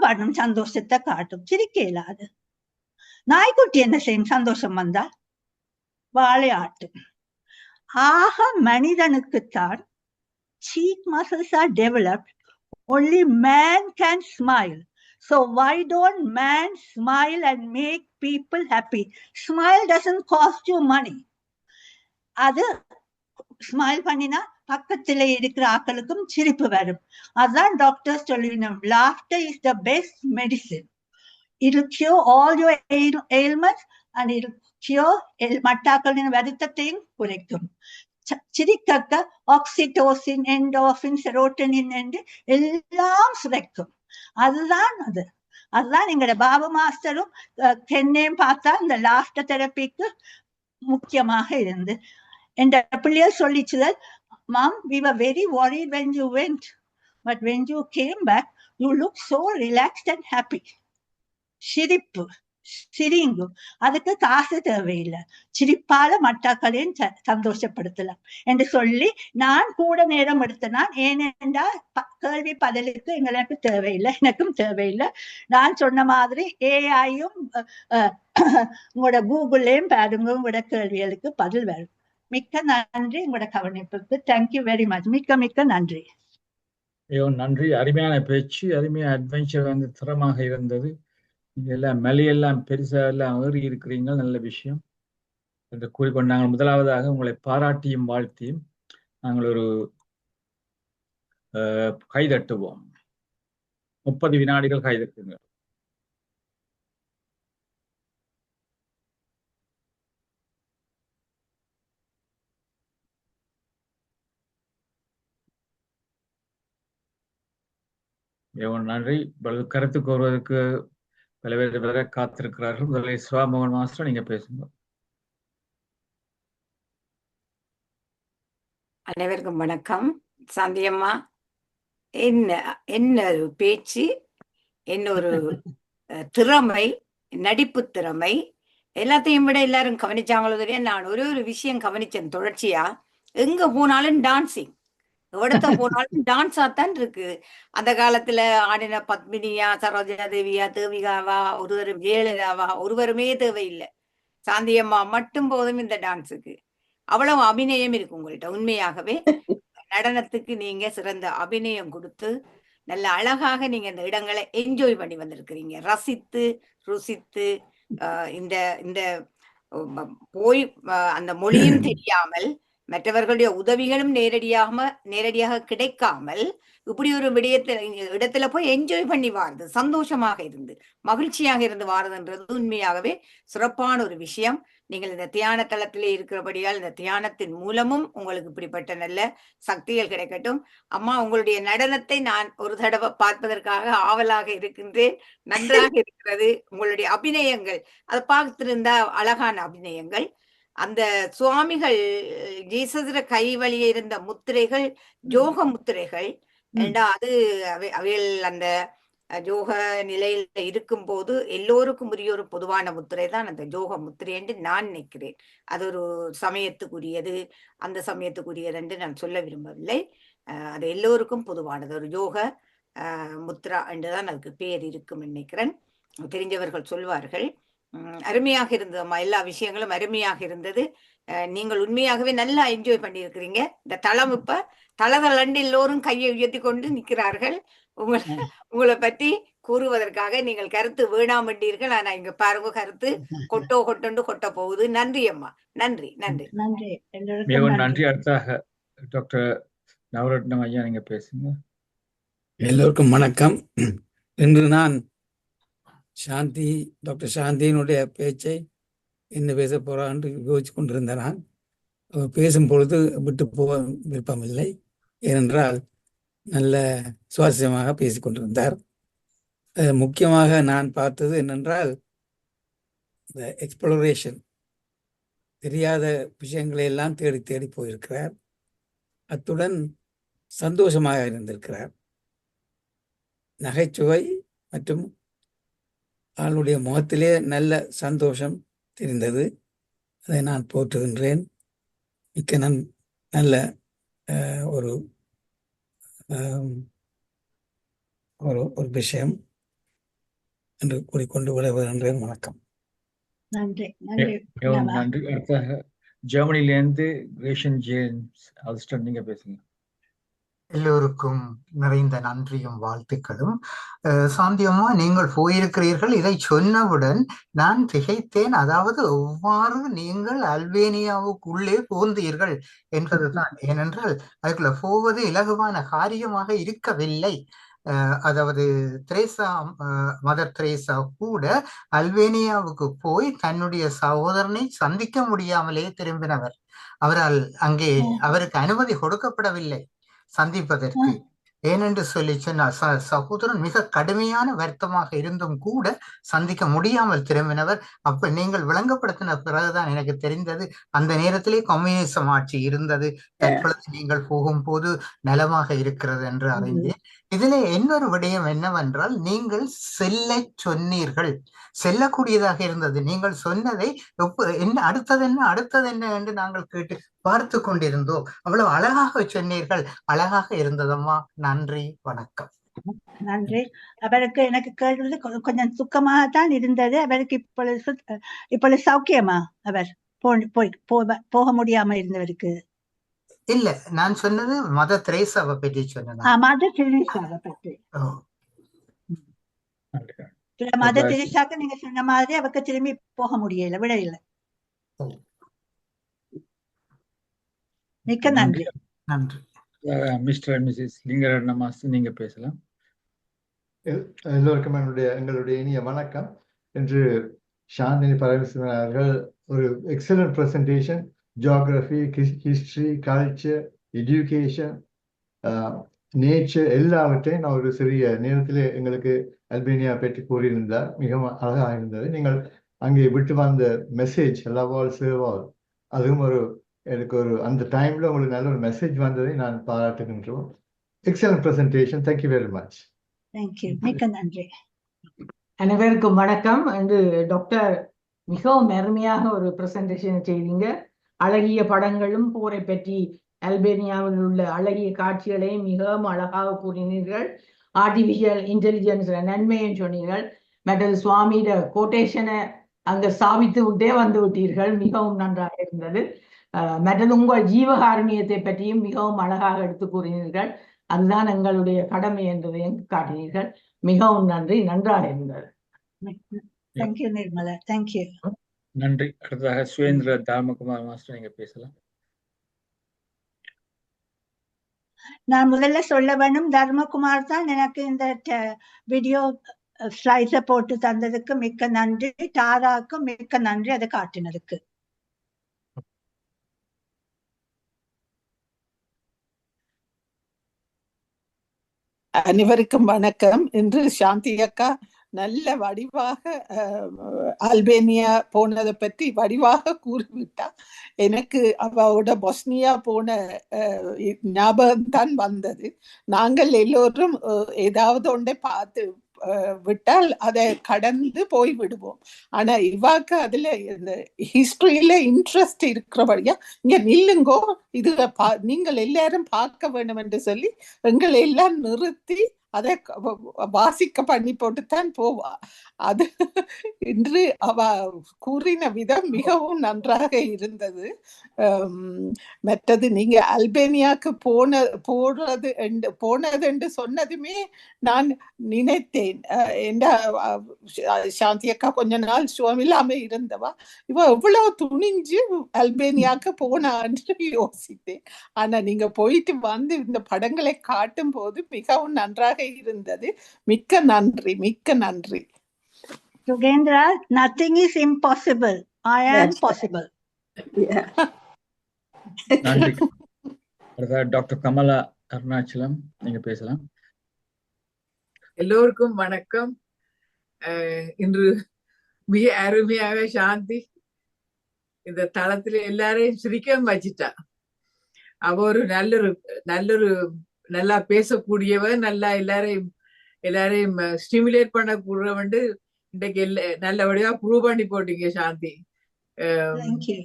பண்ணும், சந்தோஷத்தை காட்டும், சிரிக்க இயலாது. நாய்க்குட்டி என்ன செய்யும் சந்தோஷம் வந்தா? வாழையாட்டும். ஆக மனிதனுக்குத்தான் cheek muscles are developed. Only man can smile. So why don't man smile and make people happy? Smile doesn't cost you money. அது ஸ்மைல் பண்ணினா பக்கத்துல இருக்கிற ஆக்களுக்கும் சிரிப்பு வரும். அதான் டாக்டர்ஸ் சொல்லுவீங்க, laughter is the best medicine. It'll cure all your ailments and it'll cure மட்டாக்களின் வருத்தத்தையும் குறைக்கும். சிரிக்க ஆக்சிடோசின், என்டோர்பின், செரோட்டனின் என்று எல்லாம் சுரக்கும். அதுதான் எங்களோட பாபு மாஸ்டரும் கென்னையும் பார்த்தா இந்த லாஃப்டர் தெரப்பிக்கு முக்கியமாக இருந்து என்ற பிள்ளையர் சொல்லிச்சுதல், Mom, we were very worried when you went, but when you came back, you look so relaxed and happy. சிரிப்பு, சிரிங்கு, அதுக்கு காசு தேவையில்லை, சிரிப்பால மட்டாக்களையும் சந்தோஷப்படுத்தலாம் என்று சொல்லி நான் கூட நேரம் எடுத்தேன். ஏனென்றால் கேள்வி பதிலுக்கு எங்களுக்கு தேவையில்லை, எனக்கும் தேவையில்லை. நான் சொன்ன மாதிரி ஏஐயும் உங்களோட கூகுள்லயும் பாருங்க, உங்களோட கேள்விகளுக்கு பதில் வரும். மிக்க நன்றி உங்களோட கவனிப்புக்கு. Thank you very much. மிக்க நன்றி. நன்றி. அருமையான பேச்சு, அருமையான அட்வென்ச்சர் வந்து திறமாக இருந்தது. எல்லாம் மலையெல்லாம் பெருசா எல்லாம் ஏறி இருக்கிறீங்க, நல்ல விஷயம் என்று கூறிக்கொண்டு நாங்கள் முதலாவதாக உங்களை பாராட்டியும் வாழ்த்தியும் நாங்கள் ஒரு கைதட்டுவோம். 30 வினாடிகள் கைதட்டுங்க. நன்றி. கருத்து கோருவதற்கு பல பேர் வரை காத்திருக்கிறார்கள். முதலில் சிவா மோகன் மாஸ்டர், நீங்க பேசுங்க. அனைவருக்கும் வணக்கம். சந்தியம்மா, என்ன ஒரு பேச்சு, என்ன ஒரு திறமை, நடிப்பு திறமை, எல்லாத்தையும் விட எல்லாரும் கவனிச்சாங்களோ தெரியும். நான் ஒரு விஷயம் கவனிச்சேன் தொடர்ச்சியா, எங்க போனாலும் டான்சிங், எவ்வளத்த போனாலும் டான்ஸா தான் இருக்கு. அந்த காலத்துல ஆடின பத்மினியா, சரோஜா தேவியா, தேவிகாவா, ஒருவரும் ஜெயலலிதாவா, ஒருவருமே தேவையில்லை, சாந்தியம்மா மட்டும் போதும் இந்த டான்ஸுக்கு. அவ்வளவு அபிநயம் இருக்கு உங்கள்கிட்ட. உண்மையாகவே நடனத்துக்கு நீங்க சிறந்த அபிநயம் கொடுத்து நல்ல அழகாக நீங்க இந்த இடங்களை என்ஜாய் பண்ணி வந்திருக்கிறீங்க, ரசித்து ருசித்து. இந்த இந்த போய் அந்த மொழியும் தெரியாமல், மற்றவர்களுடைய உதவிகளும் நேரடியாக கிடைக்காமல் இப்படி ஒரு இடத்துல போய் என்ஜாய் பண்ணி வாருது, சந்தோஷமாக இருந்து மகிழ்ச்சியாக இருந்து வாருதுன்றது உண்மையாகவே சிறப்பான ஒரு விஷயம். நீங்கள் இந்த தியான தளத்திலே இருக்கிறபடியால் இந்த தியானத்தின் மூலமும் உங்களுக்கு இப்படிப்பட்ட நல்ல சக்திகள் கிடைக்கட்டும். அம்மா, உங்களுடைய நடனத்தை நான் ஒரு தடவை பார்ப்பதற்காக ஆவலாக இருக்கின்றேன். நன்றாக இருக்கிறது உங்களுடைய அபிநயங்கள். அதை பார்த்திருந்தா அழகான அபிநயங்கள். அந்த சுவாமிகள் ஜீசஸ்ல கை வழியே இருந்த முத்திரைகள் யோக முத்திரைகள். அது அவைகள் அந்த யோக நிலையில இருக்கும் போது எல்லோருக்கும் உரிய ஒரு பொதுவான முத்திரை தான் அந்த யோக முத்திரை என்று நான் நினைக்கிறேன். அது ஒரு சமயத்துக்குரியது, அந்த சமயத்துக்குரியது என்று நான் சொல்ல விரும்பவில்லை. அது எல்லோருக்கும் பொதுவானது, ஒரு யோக முத்ரா என்றுதான் அதுக்கு பேர் இருக்கும் நினைக்கிறேன். தெரிஞ்சவர்கள் சொல்வார்கள். அருமையாக இருந்தது அம்மா, எல்லா விஷயங்களும் அருமையாக இருந்தது. நீங்கள் உண்மையாகவே நல்லா என்ஜாய் பண்ணியிருக்கிறீங்க. இந்த தளம் இப்ப தளதளண்டு எல்லோரும் கையை உயர்த்தி கொண்டு நிற்கிறார்கள். உங்களை பற்றி கூறுவதற்காக நீங்கள் கருத்து வேணாமட்டீர்கள். ஆனா இங்க பாருங்க, கருத்து கொட்டோண்டு கொட்ட போகுது. நன்றி அம்மா, நன்றி நன்றி நன்றி. நன்றி. அடுத்தாக டாக்டர் நவரத்னம் ஐயா, நீங்க பேசுங்க. எல்லோருக்கும் வணக்கம். இன்று நான் டாக்டர் சாந்தியினுடைய பேச்சை என்ன பேச போறான்னு யோசிச்சு கொண்டிருந்த நான் பேசும் பொழுது விட்டு போக விருப்பமில்லை. ஏனென்றால் நல்ல சுவாரஸ்யமாக பேசிக்கொண்டிருந்தார். முக்கியமாக நான் பார்த்தது என்னென்றால் இந்த எக்ஸ்ப்ளோரேஷன், தெரியாத விஷயங்களை எல்லாம் தேடி தேடி போயிருக்கிறார். அத்துடன் சந்தோஷமாக இருந்திருக்கிறார். நகைச்சுவை மற்றும் அவளுடைய முகத்திலே நல்ல சந்தோஷம் தெரிந்தது. அதை நான் போற்றுகின்றேன். மிக்க நல்ல ஒரு ஒரு விஷயம் என்று கூறிக்கொண்டு விளைவுகின்றேன். வணக்கம். நன்றி. நன்றி. அடுத்த ஜெர்மனியிலிருந்து கிரேஷன் ஜேம்ஸ் அல்ஸ்டன், நீங்க பேசுங்க. எல்லோருக்கும் நிறைந்த நன்றியும் வாழ்த்துக்களும். சாந்தியம்மா, நீங்கள் போயிருக்கிறீர்கள், இதை சொன்னவுடன் நான் திகைத்தேன். அதாவது எவ்வாறு நீங்கள் அல்பேனியாவுக்குள்ளே போந்தீர்கள் என்பதுதான். ஏனென்றால் அதுக்குள்ள போவது இலகுவான காரியமாக இருக்கவில்லை. அதாவது மதர் தெரேசா கூட அல்பேனியாவுக்கு போய் தன்னுடைய சகோதரனை சந்திக்க முடியாமலே திரும்பினவர். அவரால் அங்கே அவருக்கு அனுமதி கொடுக்கப்படவில்லை சந்திப்பதற்கு. ஏனென்று சொல்லி சொன்னால் சகோதரன் மிக கடுமையான வருத்தமாக இருந்தும் கூட சந்திக்க முடியாமல் திரும்பினவர். அப்ப நீங்கள் விளங்கப்படுத்தின பிறகுதான் எனக்கு தெரிந்தது அந்த நேரத்திலே கம்யூனிசம் ஆட்சி இருந்தது, தற்பொழுது நீங்கள் போகும்போது நலமாக இருக்கிறது என்று அறிந்தேன். இதுல இன்னொரு விடயம் என்னவென்றால், நீங்கள் செல்ல சொன்னீர்கள், செல்லக்கூடியதாக இருந்தது. நீங்கள் சொன்னதை என்ன அடுத்தது என்ன என்று நாங்கள் கேட்டு பார்த்து கொண்டிருந்தோம். அவ்வளவு அழகாக சொன்னீர்கள், அழகாக இருந்ததம்மா. நன்றி, வணக்கம். நன்றி. அவருக்கு எனக்கு கேள்வி கொஞ்சம் துக்கமாகத்தான் இருந்தது. அவருக்கு இப்பொழுது சௌக்கியமா? அவர் போக முடியாம இருந்தவருக்கு இல்ல, நான் சொன்னது மதர் தெரேசாவை பற்றி சொன்னேன். மதர் தெரேசாவை பற்றி. மதர் தெரேசாக்கு நீங்க சொன்ன மாதிரி அவருக்கு திரும்பி போக முடியல, விட இல்லை. மிக்க நன்றி. நன்றி. மிஸ்டர் அண்ட் மிஸ்ஸஸ் லிங்கரட்ன மாஸ்டர், நீங்க பேசலாம். எல்லோருக்கும் எங்களுடைய இனிய வணக்கம். என்று சாந்தினி பரமேஸ்வரன் அவர்கள் ஒரு excellent presentation, geography, history, culture, education, nature எல்லாவற்றையும் நான் ஒரு சிறிய நேரத்திலே எங்களுக்கு அல்பேனியா பற்றி கூறியிருந்தார். மிகவும் அழகாக இருந்தது. நீங்கள் அங்கே விட்டு வந்த message love all save all, அதுவும் எனக்கு அந்த டைம்ல உங்களுக்கு நல்ல ஒரு மெசேஜ் வந்ததை நான் பாராட்டுகின்றோம். Excellent presentation. Thank you very much. Thank you. மிக்க நன்றி. அனைவருக்கும் வணக்கம். டாக்டர் மிகவும் அருமையாக ஒரு பிரசன்டேஷன் செய்தீங்க. அழகிய படங்களும் போரை பற்றி அல்பேனியாவில் உள்ள அழகிய காட்சிகளையும் மிகவும் அழகாக கூறினீர்கள். ஆர்டிபிஷியல் இன்டெலிஜென்ஸ் நன்மையும் சொன்னீர்கள். மற்றது சுவாமியிட கோட்டேஷனை அங்க ஸ்தாபித்து விட்டே வந்து விட்டீர்கள். மிகவும் நன்றாக இருந்தது. மற்றது உங்கள் ஜீவகாருண்யத்தை பற்றியும் மிகவும் அழகாக எடுத்து கூறினீர்கள். அதுதான் எங்களுடைய கடமை என்பதை காட்டினீர்கள். மிகவும் நன்றி. நன்றாக இருந்தது. தேங்க்யூ நிர்மலா. தேங்க்யூ. நன்றி. அடுத்ததாக சுவேந்திர தாமகுமார் மாஸ்டர், நீங்க பேசலாம். நான் முதல்ல சொல்ல வேணும், தர்மகுமார் தான் எனக்கு இந்த வீடியோ ஸ்லைட்ஸை போட்டு தந்ததுக்கு மிக்க நன்றி. தாராவுக்கு மிக்க நன்றி அதை காட்டினதுக்கு. அனைவருக்கும் வணக்கம். இன்று சாந்தி அக்கா நல்ல வடிவாக அல்பேனியா போனதை பற்றி வடிவாக கூறிவிட்டா. எனக்கு அவளோட பொஸ்னியா போன ஞாபகம் தான் வந்தது. நாங்கள் எல்லோரும் ஏதாவது ஒன்றை பார்த்து விட்டால் அதை கடந்து போய் விடுவோம். ஆனா இவாக்கு அதுல இந்த ஹிஸ்டரியில இன்ட்ரெஸ்ட் இருக்கிறபடியா இங்க நில்லுங்கோ, இது நீங்கள் எல்லாரும் பார்க்க வேண்டும் என்று சொல்லி எங்களை எல்லாம் நிறுத்தி அதை வாசிக்க பண்ணி போட்டுத்தான் போவா. அது இன்று அவ கூறின விதம் மிகவும் நன்றாக இருந்தது. மற்றது நீங்க அல்பேனியாவுக்கு போனது என்று சொன்னதுமே நான் நினைத்தேன், சாந்தி அக்கா கொஞ்ச நாள் சுவமில்லாம இருந்தவா, இவ எவ்வளவு துணிஞ்சு அல்பேனியாவுக்கு போனான்னு யோசித்தேன். ஆனா நீங்க போயிட்டு வந்து இந்த படங்களை காட்டும் போது மிகவும் நன்றாக இருந்தது. மிக்க நன்றி, மிக்க நன்றி. Sugendra, nothing is impossible. I am That's right. possible. Yeah. நன்றி. அடுத்தது டாக்டர் கமலா அருணாச்சலம், நீங்க பேசலாம். எல்லோருக்கும் வணக்கம். இன்று மிக அருமையாக சாந்தி இந்த தளத்துல எல்லாரையும் சிரிக்க வச்சிட்டா. அவ ஒரு நல்லா பேசக்கூடியவ, நல்லா எல்லாரையும் ஸ்டிமுலேட் பண்ணக்கூடியவன். இன்றைக்கு நல்லபடியா ப்ரூவ் பண்ணி போட்டீங்க Shanthi. Thank you.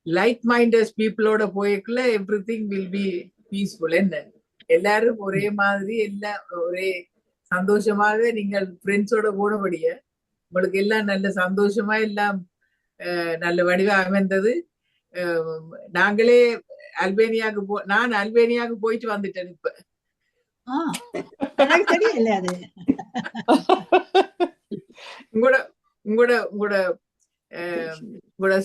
Like minds பீப்புளோட போய்க்குள்ள everything will be peaceful. என்ன எல்லாரும் ஒரே மாதிரி எல்லாம் ஒரே சந்தோஷமாக நீங்கள் ஃப்ரெண்ட்ஸோட போனபடிய உங்களுக்கு எல்லாம் நல்ல சந்தோஷமா எல்லாம் நல்ல வடிவா அமைந்தது. நாங்களே நான் அல்பேனியாவுக்கு போயிட்டு வந்துட்டேன். இப்ப எனக்கு தெரியல அது. உங்களோட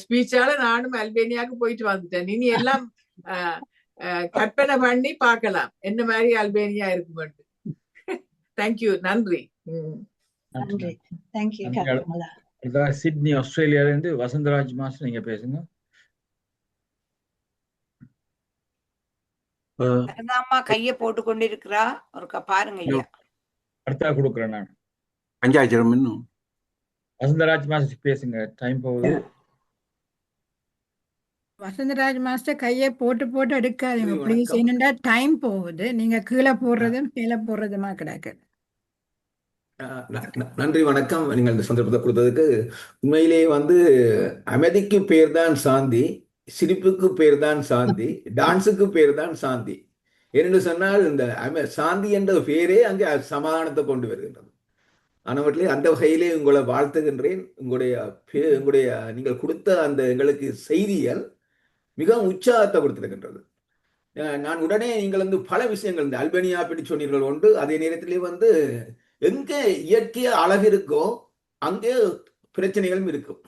ஸ்பீச்சால நானும் அல்பேனியாவுக்கு போயிட்டு வந்துட்டேன். இனி எல்லாம் கற்பனை பண்ணி பார்க்கலாம் என்ன மாதிரி அல்பேனியா இருக்கும். தேங்க்யூ, நன்றி. நன்றி. தேங்க்யூ கமலா. சிட்னி ஆஸ்திரேலியால இருந்து வசந்தராஜ் மாஸ்டர், நீங்க பேசுங்க. அம்மா கைய போட்டு கொண்டிருக்கிறா, ஒருக்கா பாருங்க ஐயா. அடுத்தா கொடுக்குறேன் நான். பஞ்சாயத்து இன்னும் வசந்தராஜ் மாஸ்டர் பேசுங்க, டைம் போகுது. வசந்தராஜ் மாஸ்டர் கையை போட்டு எடுக்காதீங்க ப்ளீஸ், என்னண்டா டைம் போகுது. நீங்க கீழே போடுறதும் கீழே போடுறதுமா கிடக்கு. நன்றி, வணக்கம். நீங்கள் இந்த சந்தர்ப்பத்தை கொடுத்ததுக்கு. உண்மையிலேயே அமைதிக்கு பேர் தான் சாந்தி, சிரிப்புக்கு பேர் தான் சாந்தி, டான்ஸுக்கு பேர் தான் சாந்தி. என்று சொன்னால் இந்த சாந்தி என்ற பேரே அங்கே சமாதானத்தை கொண்டு வருகின்றது. ஆனவற்றிலே அந்த வகையிலே உங்களை வாழ்த்துகின்றேன். உங்களுடைய நீங்கள் கொடுத்த அந்த எங்களுக்கு செய்திகள் மிகவும் உற்சாகத்தை கொடுத்திருக்கின்றது. நான் உடனே நீங்கள் பல விஷயங்கள் இந்த அல்பேனியா பற்றி சொன்னீர்கள் உண்டு. அதே நேரத்திலே எங்கே இயற்கை அழகு இருக்கோ அங்கே பிரச்சனைகளும் இருக்கும்.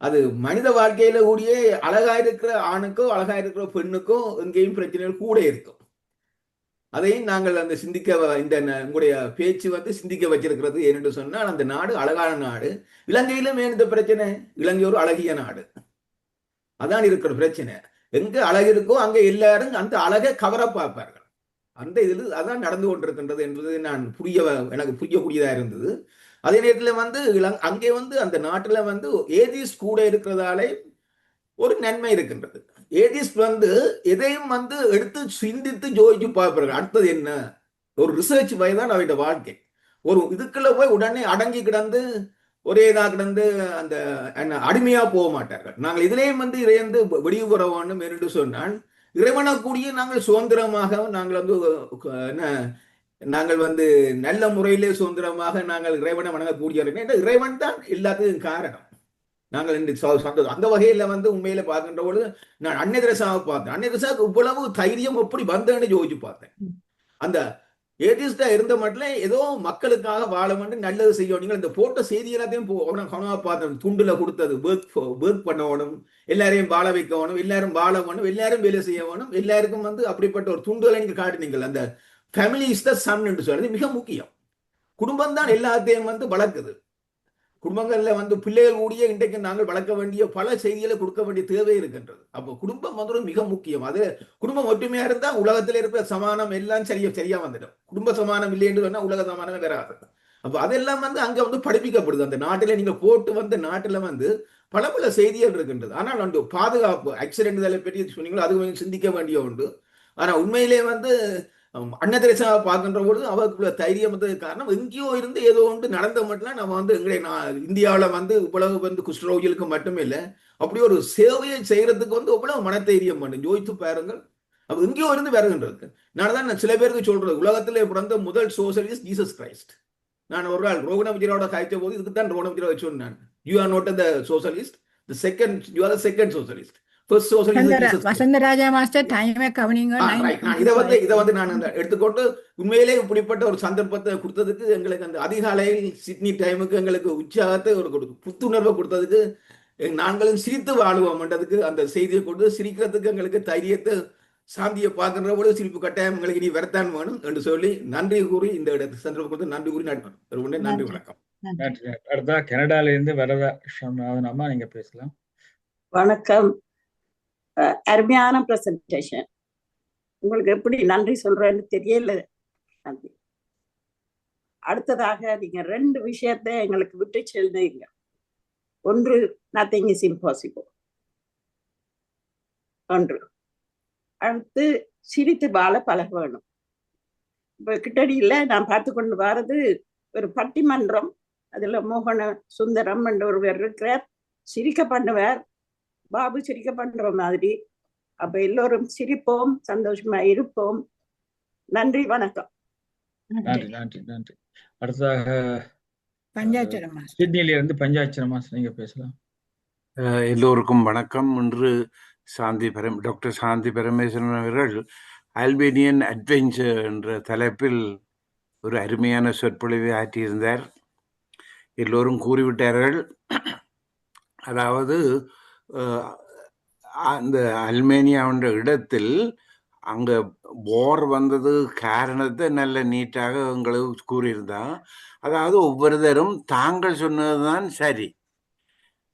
அது மனித வாழ்க்கையில கூடிய அழகா இருக்கிற ஆணுக்கோ அழகா இருக்கிற பெண்ணுக்கோ எங்கேயும் பிரச்சனைகள் கூட இருக்கும். அதையும் நாங்கள் சிந்திக்க இந்த உங்களுடைய பேச்சு சிந்திக்க வச்சிருக்கிறது. ஏனென்று சொன்னால் அந்த நாடு அழகான நாடு. இலங்கையிலும் ஏன் இந்த பிரச்சனை? இலங்கை ஒரு அழகிய நாடு. அதான் இருக்கிற பிரச்சனை. எங்க அழகு இருக்கோ அங்க எல்லாரும் அந்த அழகை கவர பார்ப்பார்கள். அந்த இதில் அதான் நடந்து கொண்டிருக்கின்றது என்பது எனக்கு புரியக்கூடியதா இருந்தது. அதே நேரத்தில் அங்கே அந்த நாட்டில் ஏதிஸ் கூட இருக்கிறதாலே ஒரு நன்மை இருக்கின்றது. ஏதிஸ் எதையும் எடுத்து சிந்தித்து ஜோதிச்சு பார்ப்பார்கள். அடுத்தது என்ன? ஒரு ரிசர்ச் வயதான் அவருடைய வாழ்க்கை. ஒரு இதுக்குள்ள போய் உடனே அடங்கி கிடந்து ஒரே இதாக கிடந்து அந்த அடிமையா போக மாட்டார்கள். நாங்கள் இதுலேயும் இறைந்து வெளியே வர வேண்டும் என்று சொன்னால் இறைவனக்கூடிய நாங்கள் சுதந்திரமாக நாங்கள் நல்ல முறையிலே சுதந்திரமாக நாங்கள் இறைவனை வணங்கக்கூடிய இறைவன் தான் எல்லாத்துக்கும் காரணம். நாங்கள் அந்த வகையில உண்மையில பார்க்கின்ற பொழுது நான் அன்னை தெரசாவை பார்த்தேன். அன்னை தெரசாவுக்கு இவ்வளவு தைரியம் எப்படி வந்தேன்னு யோசிச்சு பார்த்தேன். அந்த ஏதிஸ்டா இருந்த மட்டும் ஏதோ மக்களுக்காக வாழ வேண்டும், நல்லது செய்யணும். நீங்கள் இந்த போட்ட செய்தி எல்லாத்தையும் கவனமா பார்த்தேன். துண்டுல கொடுத்தது ஒர்க் பண்ணணும், எல்லாரையும் வாழ வைக்கணும், எல்லாரும் வாழ வேணும், எல்லாரும் வேலை செய்ய வேணும், எல்லாருக்கும் அப்படிப்பட்ட ஒரு துண்டுகளை நீங்க காட்டினீங்கள். அந்த ஃபேமிலி இஸ் த சன் என்று சொல்றது மிக முக்கியம். குடும்பம் தான் எல்லாத்தையும் வளர்க்குது. குடும்பங்கள்ல பிள்ளைகள் கூடிய இன்றைக்கு நாங்கள் வளர்க்க வேண்டிய பல செய்திகளை கொடுக்க வேண்டிய தேவை இருக்கின்றது. அப்போ குடும்பம் மிக முக்கியம். அது குடும்பம் ஒற்றுமையா இருந்தா உலகத்துல இருக்கிற சமானம் எல்லாம் சரியா வந்துடும். குடும்ப சமானம் இல்லை என்று சொன்னா உலக சமானமே வராது. அப்ப அதெல்லாம் அங்க படிப்பிக்கப்படுது. அந்த நாட்டில நீங்க போட்டு நாட்டுல பல செய்திகள் இருக்கின்றது. ஆனால் பாதுகாப்பு ஆக்சிடென்ட் பற்றி சொன்னீங்களோ அது சிந்திக்க வேண்டிய உண்டு. ஆனா உண்மையிலே அன்னை தெரசாவை பார்க்கின்ற பொழுது அவருக்குள்ள தைரியம் காரணம் எங்கேயோ இருந்து ஏதோ ஒன்று நடந்த மட்டும் நம்ம இந்தியாவில் இவ்வளவு குஷ்டரோகிகளுக்கு மட்டுமே இல்லை, அப்படி ஒரு சேவையை செய்யறதுக்கு இவ்வளவு மனதைரியம் வேண்டும். யோசித்து பாருங்கள். அப்ப எங்கேயோ இருந்து வருகின்றது. நான் சில பேருக்கு சொல்றது, உலகத்திலே பிறந்த முதல் சோசியலிஸ்ட் ஜீசஸ் கிரைஸ்ட். நான் ஒரு நாள் ரோகண விஜயரோட காய்ச்ச போது இதுக்குத்தான் ரோகண விஜயரை சொன்னேன். You are not the socialist, you are the second socialist. Vasantharajah master டைமை கவனிங்க. இதை நான் எடுத்துக்கொண்டு உண்மையிலே இப்படிப்பட்ட ஒரு சந்தர்ப்பத்தை கொடுத்ததுக்கு எங்களுக்கு அந்த அதிகாலையில் சிட்னி டைமுக்கு எங்களுக்கு உற்சாகத்தை ஒரு புத்துணர்வை கொடுத்ததுக்கு நாங்களும் சிரித்து வாழுவோம்ன்றதுக்கு அந்த செய்தியை கொடுத்து சிரிக்கிறதுக்கு எங்களுக்கு தைரியத்தை சாந்தியை பார்க்கின்ற பொழுது சிரிப்பு கட்டாயம் உங்களுக்கு நீ வரத்தான் வேணும் என்று சொல்லி நன்றி கூறி இந்த இடத்து சந்தர்ப்பம் நன்றி கூறி நன்றி வணக்கம். நன்றி. அடுத்தா கனடால இருந்து வரதா ஷம்நாதன் அம்மா, நீங்க பேசலாம். வணக்கம். அருமையான பிரசன்டேஷன். உங்களுக்கு எப்படி நன்றி சொல்றேன்னு தெரியல. நன்றி. அடுத்ததாக நீங்க 2 விஷயத்தை எங்களுக்கு விட்டு செல்றீங்க. ஒன்று, நத்திங் இஸ் இம்பாசிபிள். ஒன்று. அடுத்து, சிரித்து வாழ பழக வேணும். இப்ப கிட்டடியில நான் பார்த்து கொண்டு வர்றது ஒரு பட்டிமன்றம். அதுல மோகன சுந்தரம் என்ற ஒருவர் இருக்கிறார். சிரிக்க பண்ணுவார், பாபு சிரிக்க பண்ற மாதிரி. அப்ப எல்லோரும் சிரிப்போம், சந்தோஷமா இருப்போம். நன்றி, வணக்கம். நன்றி நன்றி நன்றி. அடுத்ததாக பஞ்சாட்சரம் மாஸ்டர். சிட்னியில இருந்து பஞ்சாட்சரம் மாஸ்டர், நீங்க பேசலாம். எல்லோருக்கும் வணக்கம். இன்று டாக்டர் சாந்தி பரமேஸ்வரன் அவர்கள் அல்பேனியன் அட்வென்ச்சர் என்ற தலைப்பில் ஒரு அருமையான சொற்பொழிவை ஆற்றியிருந்தார். எல்லோரும் கூறிவிட்டார்கள். அதாவது அந்த அல்பேனியாவுன்ற இடத்தில் அங்கே போர் வந்தது காரணத்தை நல்ல நீட்டாக உங்களுக்கு கூறியிருந்தான். அதாவது ஒவ்வொருத்தரும் தாங்கள் சொன்னதுதான் சரி,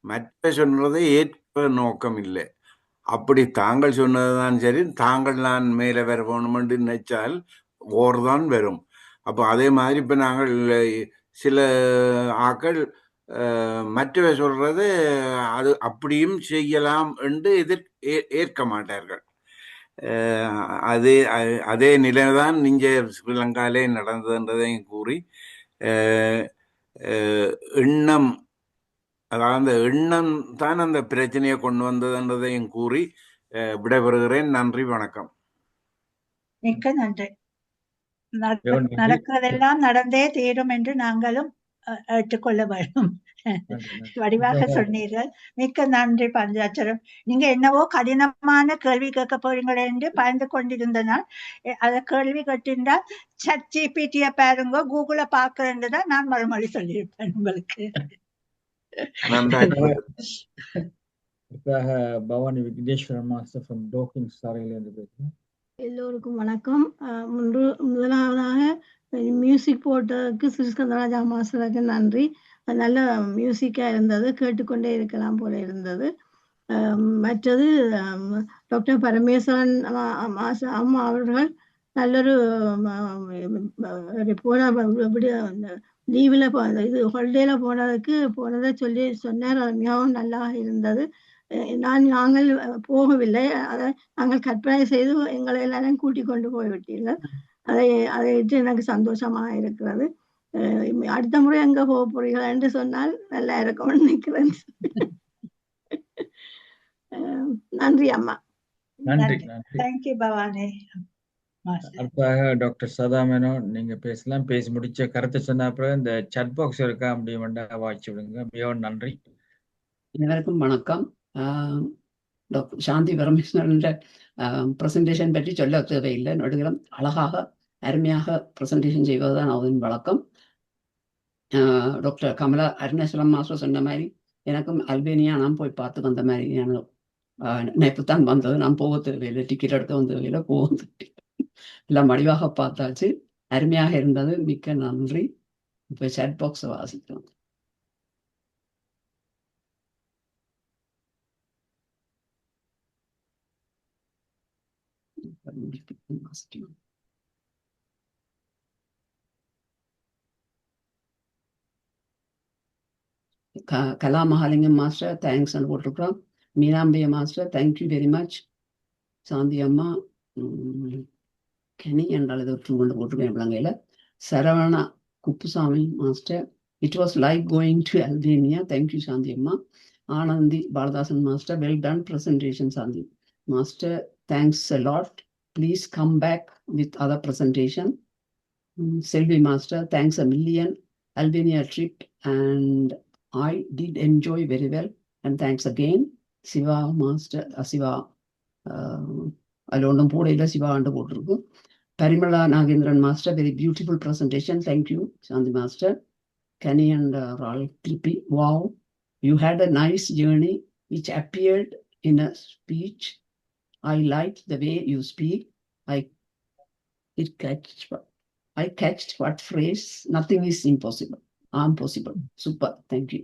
மற்ற சொன்னதை ஏற்ப நோக்கம் இல்லை. அப்படி தாங்கள் சொன்னதுதான் சரி, தாங்கள் நான் மேலே வர வேணுமென்று நினைச்சால் ஓர் தான் வரும். அப்போ அதே மாதிரி இப்போ நாங்கள் சில ஆக்கள் மற்றவை சொல்றது அது அப்படியும் செய்யலாம் என்று ஏற்க மாட்டார்கள். அதே நிலைதான் இங்கே ஸ்ரீலங்காலே நடந்ததுன்றதையும் கூறி எண்ணம், அதாவது அந்த எண்ணம் தான் அந்த பிரச்சனையை கொண்டு வந்ததுன்றதையும் கூறி விடைபெறுகிறேன். நன்றி, வணக்கம். மிக்க நன்றி. நடக்கிறதெல்லாம் நடந்தே தீரும் என்று நாங்களும் ஏற்றுக்கொள்ள வேண்டும். வடிவாக சொன்னீர்கள். மிக்க நன்றி பஞ்சாட்சரம். நீங்க என்னவோ கடினமான கேள்வி கேட்க போறீங்களே என்று பயந்து கொண்டிருந்தனால் அத கேள்வி கேட்டிருந்தால் ChatGPT பாருங்க, கூகுள பாக்குறேன்னுதான் நான் மறுமொழி சொல்லியிருப்பேன் உங்களுக்கு. பவானி விக்னேஸ்வரன் மாஸ்டர் ஃப்ரம் டோக்கிங் சாலையில இருந்து பேசுறேன். எல்லோருக்கும் வணக்கம். முதலாவதாக மியூசிக் போட்டதுக்கு ஸ்ரீஸ்கந்தராஜா மாஸ்டருக்கு நன்றி. நல்ல மியூசிக்கா இருந்தது, கேட்டுக்கொண்டே இருக்கலாம் போல இருந்தது. மற்றது டாக்டர் பரமேஸ்வரன் அம்மா அவர்கள் நல்லொரு லீவில் இது ஹாலிடேல போனதை சொன்னார். அது மிகவும் நல்லா இருந்தது. நாங்கள் போகவில்லை, அதை நாங்கள் கற்பனை செய்து எங்களை எல்லாரும் கூட்டிக் கொண்டு போய்விட்டீர்கள். அதை எனக்கு சந்தோஷமாக இருக்கிறது. அடுத்த முறை எங்க போக போறீர்கள் என்று சொன்னால் நல்லா இருக்கும்னு நினைக்கிறேன். நன்றி அம்மா. நன்றி. தேங்க்யூ பவானி. அடுத்தாக டாக்டர் சதா மேனன், நீங்க பேசலாம். பேசி முடிச்ச கருத்தை சொன்ன அப்புறம் இந்த chat பாக்ஸ் இருக்கா அப்படின்னா வாய்ச்சி விடுங்க. மிகவும் நன்றி. அனைவருக்கும் வணக்கம். டாக்டர் சாந்தி பரமேஸ்வரன் பிரசன்டேஷன் பற்றி சொல்ல தேவையில்லை. நடுகிறம் அழகாக அருமையாக பிரசன்டேஷன் செய்வதுதான் அவரின் வழக்கம். டாக்டர் கமலா அருணேஸ்வரம் மாஸ்டர் சொன்ன மாதிரி எனக்கும் அல்பேனியா நான் போய் பார்த்து வந்த மாதிரியான நினைப்பு தான் வந்தது. நான் போக தேவையில்லை, டிக்கெட் எடுத்து வந்த தேவையில்லை, போக எல்லாம் வடிவாக பார்த்தாச்சு. அருமையாக இருந்தது. மிக்க நன்றி. இப்போ சாட் பாக்ஸை வாசிக்கிறோம். கலா மகாலிங்கம் மாஸ்டர் தேங்க்ஸ் போட்டிருக்கிறோம். மீனாம்பிய master thank you very much. Shanthi அம்மா கனி என்றால் இதை கொண்டு போட்டிருக்கேன் பிள்ளைங்கள. Saravana Kuppusamy master it was like going to Albania. Thank you Shanthi அம்மா. Anandhi Balathasan master well done presentation. Shanthi master thanks a lot. Please come back with other presentation. Selvi Master, thanks a million. Albania trip and I did enjoy very well. And thanks again. Siva Master, Siva, alone Podela Siva and Poturku. Parimala Nagendran Master, very beautiful presentation. Thank you, Shanti Master. Kenny and Ralph Clippy. Wow, you had a nice journey which appeared in a speech. I liked the way you speak. I catched what phrase, nothing is impossible. I'm possible. Super. Thank you.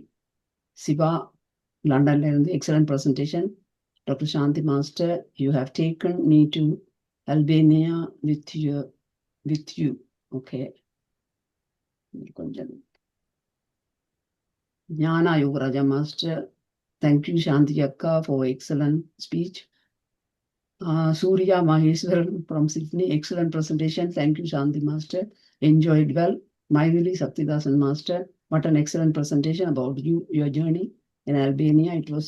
Siva, London, excellent presentation. Dr. Shanti Master, you have taken me to Albania with you. Okay. Jnana Yogaraja Master, thank you Shanti Akka for excellent speech. Surya Maheswaran from Sydney, excellent presentation. Thank you Shanti Master. Enjoyed well. Maithili Saktidasan Master, what an excellent presentation about your journey in Albania. It was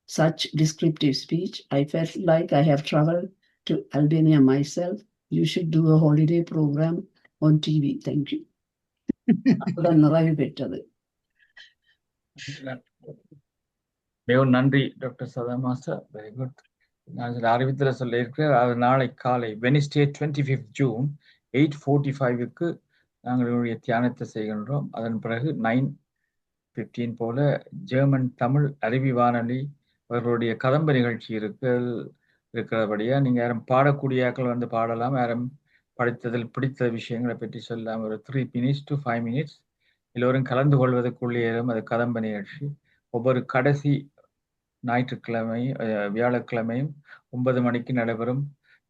such descriptive speech. I felt like I have traveled to Albania myself. You should do a holiday program on TV. Thank you. அதுதான் நிறைவு பெற்றது. மிகவும் நன்றி doctor சதா master. Very good. நான் சில அறிவித்தல சொல்லியிருக்கிறேன். அது நாளை காலை வெனிஸ்டே 25 ஜூன் 8:45க்கு நாங்கள் என்னுடைய தியானத்தை செய்கின்றோம். அதன் பிறகு 9:15 போல ஜெர்மன் தமிழ் அருவி வானொலி அவர்களுடைய கதம்ப நிகழ்ச்சி இருக்கிறபடியா நீங்கள் யாரும் பாடக்கூடியாக்கள் வந்து பாடலாம். யாரும் படித்ததில் பிடித்த விஷயங்களை பற்றி சொல்லலாம். ஒரு 3 minutes to 5 minutes எல்லோரும் கலந்து கொள்வதற்குள்ளே அது கதம்ப நிகழ்ச்சி. ஒவ்வொரு கடைசி ஞாயிற்றுக்கிழமை வியாழக்கிழமையும் 9 மணிக்கு நடைபெறும்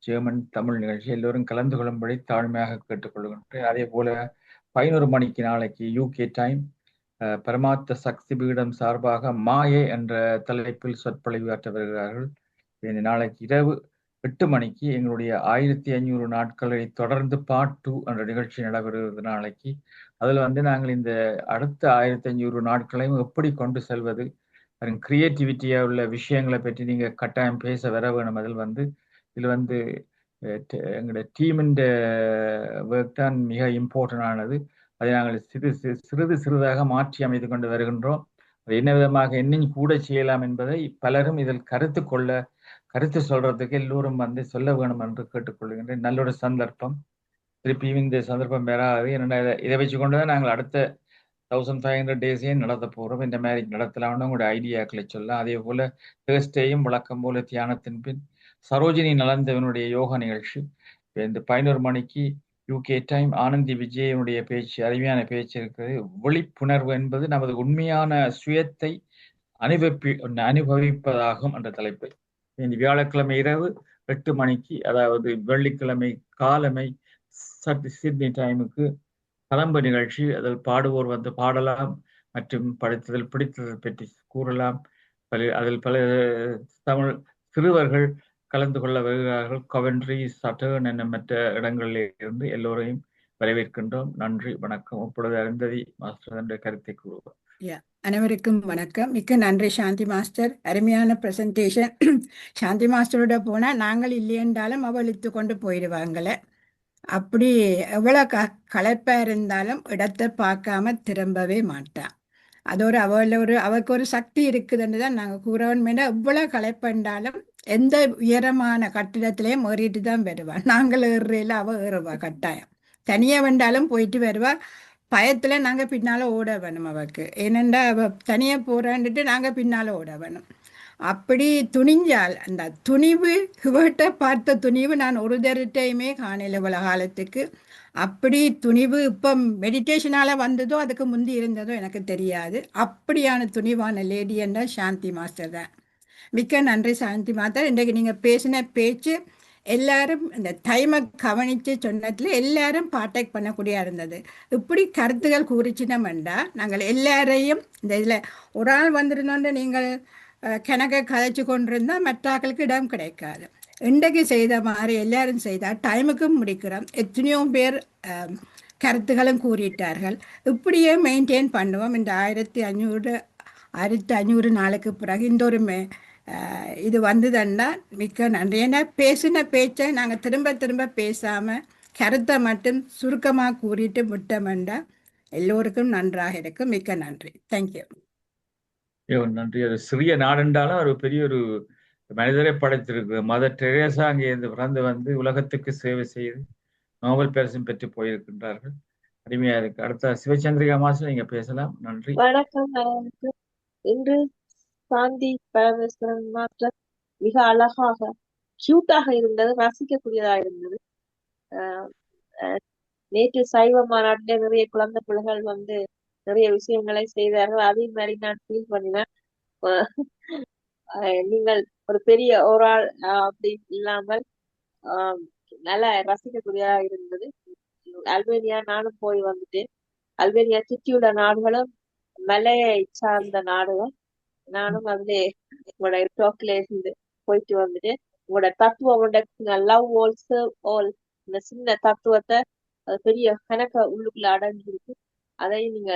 ஜெர்மன் தமிழ் நிகழ்ச்சி. எல்லோரும் கலந்து கொள்ளும்படி தாழ்மையாக கேட்டுக்கொள்கின்றேன். அதே போல 11 மணிக்கு நாளைக்கு UK டைம் பரமார்த்த சக்தி பீடம் சார்பாக மாயை என்ற தலைப்பில் சொற்பொழிவாற்ற வருகிறார்கள். நாளைக்கு இரவு 8 மணிக்கு எங்களுடைய 1500 நாட்களை தொடர்ந்து பார்ட் 2 என்ற நிகழ்ச்சி நடைபெறுகிறது நாளைக்கு. அதில் வந்து நாங்கள் இந்த அடுத்த 1500 நாட்களையும் எப்படி கொண்டு செல்வது, கிரியேட்டிவிட்டியாக உள்ள விஷயங்களை பற்றி நீங்கள் கட்டாயம் பேச வர வேணும். இதில் வந்து எங்களுடைய டீமின் ஒர்க் தான் மிக இம்பார்ட்டன்ட் ஆனது. அதை நாங்கள் சிறிதாக மாற்றி அமைத்து கொண்டு வருகின்றோம். அது என்ன விதமாக இன்னும் கூட செய்யலாம் என்பதை பலரும் இதில் கருத்து சொல்றதுக்கு எல்லோரும் வந்து சொல்ல வேணும் என்று கேட்டுக்கொள்கின்றேன். நல்ல ஒரு சந்தர்ப்பம். திருப்பியும் இந்த சந்தர்ப்பம் பெறாது. ஏன்னா இதை வச்சு கொண்டுதான் நாங்கள் அடுத்த 1500 டேஸையும் நடத்த போகிறோம். இந்த மாதிரி நடத்தலாம்னு உங்களுடைய ஐடியாக்களை சொல்லலாம். அதே போல தேர்ஸ்டேயும் வழக்கம் போல தியானத்தின் பின் சரோஜினி நலந்தவனுடைய யோகா நிகழ்ச்சி இந்த 11 மணிக்கு UK டைம் ஆனந்தி விஜயனுடைய பேச்சு, அருமையான பேச்சு இருக்கிறது. விழிப்புணர்வு என்பது நமது உண்மையான சுயத்தை அனுபவிப்பதாகும் என்ற தலைப்பு. இந்த வியாழக்கிழமை இரவு 8 மணிக்கு, அதாவது வெள்ளிக்கிழமை காலமை சிட்னி டைமுக்கு கலம்பு நிகழ்ச்சி. அதில் பாடுவோர் வந்து பாடலாம் மற்றும் படித்ததில் பிடித்ததை பற்றி கூறலாம். அதில் பல தமிழ் சிறுவர்கள் கலந்து கொள்ள வருகிறார்கள். கவென்ட்ரி, சட்டர்ன் என மற்ற இடங்களில் இருந்து எல்லோரையும் வரவேற்கின்றோம். நன்றி, வணக்கம். இப்பொழுது அருந்ததி மாஸ்டர் என்ற கருத்தை கூறுவார். அனைவருக்கும் வணக்கம். மிக்க நன்றி சாந்தி மாஸ்டர், அருமையான பிரசன்டேஷன். சாந்தி மாஸ்டரோட போனால் நாங்கள் இல்லையென்றாலும் அவள் இழுத்து கொண்டு போயிடுவாங்களே. அப்படி எவ்வளோ களைப்பாக இருந்தாலும் இடத்தை பார்க்காம திரும்பவே மாட்டான். அதோடு அவளுக்கு ஒரு சக்தி இருக்குதுன்னு தான் நாங்கள் கூறவன். எவ்வளோ களைப்பண்டாலும் எந்த உயரமான கட்டிடத்திலையும் ஏறிட்டு தான் வருவாள். நாங்கள் ஏறுறையில் அவள் ஏறுவா கட்டாயம். தனியாக வேண்டாலும் போயிட்டு வருவா. பயத்தில் நாங்கள் பின்னால் ஓட வேணும் அவளுக்கு. ஏனெண்டா அவள் தனியாக போகிறான்ட்டு நாங்கள் பின்னால் ஓட வேணும். அப்படி துணிஞ்சால் அந்த துணிவு, இவட்ட பார்த்த துணிவு நான் ஒரு தரட்டையுமே காணல இவ்வளோ காலத்துக்கு. அப்படி துணிவு இப்போ மெடிடேஷனால் வந்ததோ அதுக்கு முந்தி இருந்ததோ எனக்கு தெரியாது. அப்படியான துணிவான லேடி என்றால் சாந்தி மாஸ்டர் தான். மிக்க நன்றி சாந்தி மாஸ்டர். இன்றைக்கு நீங்கள் பேசின பேச்சு எல்லாரும் இந்த டைமை கவனித்து சொன்னதில் எல்லாரும் பார்ட்டேக் பண்ணக்கூடிய இருந்தது. இப்படி கருத்துகள் கூறிச்சினோம்டா நாங்கள் எல்லாரையும் இந்த இதில் ஒரு ஆள் வந்திருந்தோன்னு நீங்கள் கணக்கை கதைச்சு கொண்டிருந்தால் மற்றாக்களுக்கு இடம் கிடைக்காது. இன்றைக்கு செய்த மாதிரி எல்லாரும் செய்தால் டைமுக்கும் முடிக்கிறோம். எத்தனையோ பேர் கருத்துகளும் கூறிட்டார்கள். இப்படியே மெயின்டைன் பண்ணுவோம். இந்த 1500 நாளுக்கு பிறகு இந்த ஒரு இது வந்ததுன்னா மிக்க நன்றி. ஏன்னா பேசின பேச்சை நாங்கள் திரும்ப பேசாமல் கருத்தை மட்டும் சுருக்கமாக கூறிட்டு விட்டோம்னா எல்லோருக்கும் நன்றாக இருக்கும். மிக்க நன்றி. தேங்க்யூ. நன்றி. அது சிறிய நாடுண்டாலும் ஒரு பெரிய ஒரு மனிதரை படைத்திருக்கு. மதர் டெரேசா அங்கே இருந்து பிறந்து வந்து உலகத்துக்கு சேவை செய்து நோபல் பரிசும் பெற்று போயிருக்கின்றார்கள். அருமையா இருக்கு. அடுத்த சிவச்சந்திரிகா மாஸ்டர் நீங்க பேசலாம். நன்றி. வணக்கம். இன்று சாந்தி பரமேஸ்வரன் மாஸ்டர் மிக அழகாக கியூட்டாக இருந்தது, ரசிக்கக்கூடியதாக இருந்தது. நேற்று சைவ மாநாட்டிலே நிறைய குழந்தை பிள்ளைகள் வந்து நிறைய விஷயங்களை செய்தார்கள். அதே மாதிரி நான் ஃபீல் பண்ணினேன். நீங்கள் ஒரு பெரிய ஒரு ஆள் அப்படி இல்லாமல் நல்லா ரசிக்கக்கூடியதா இருந்தது. அல்பேனியா நானும் போய் வந்துட்டேன். அல்பேனியா சுற்றியுள்ள நாடுகளும் மலையை சார்ந்த நாடுகள். நானும் அதிலே உங்களோட டோக்கில இருந்து போயிட்டு வந்துட்டேன். உங்களோட தத்துவம் லவ் ஆல்சோ ஆல், இந்த சின்ன தத்துவத்தை பெரிய கணக்க உள்ளுக்குள்ள அடங்கி இருக்கு. அதையும் நீங்க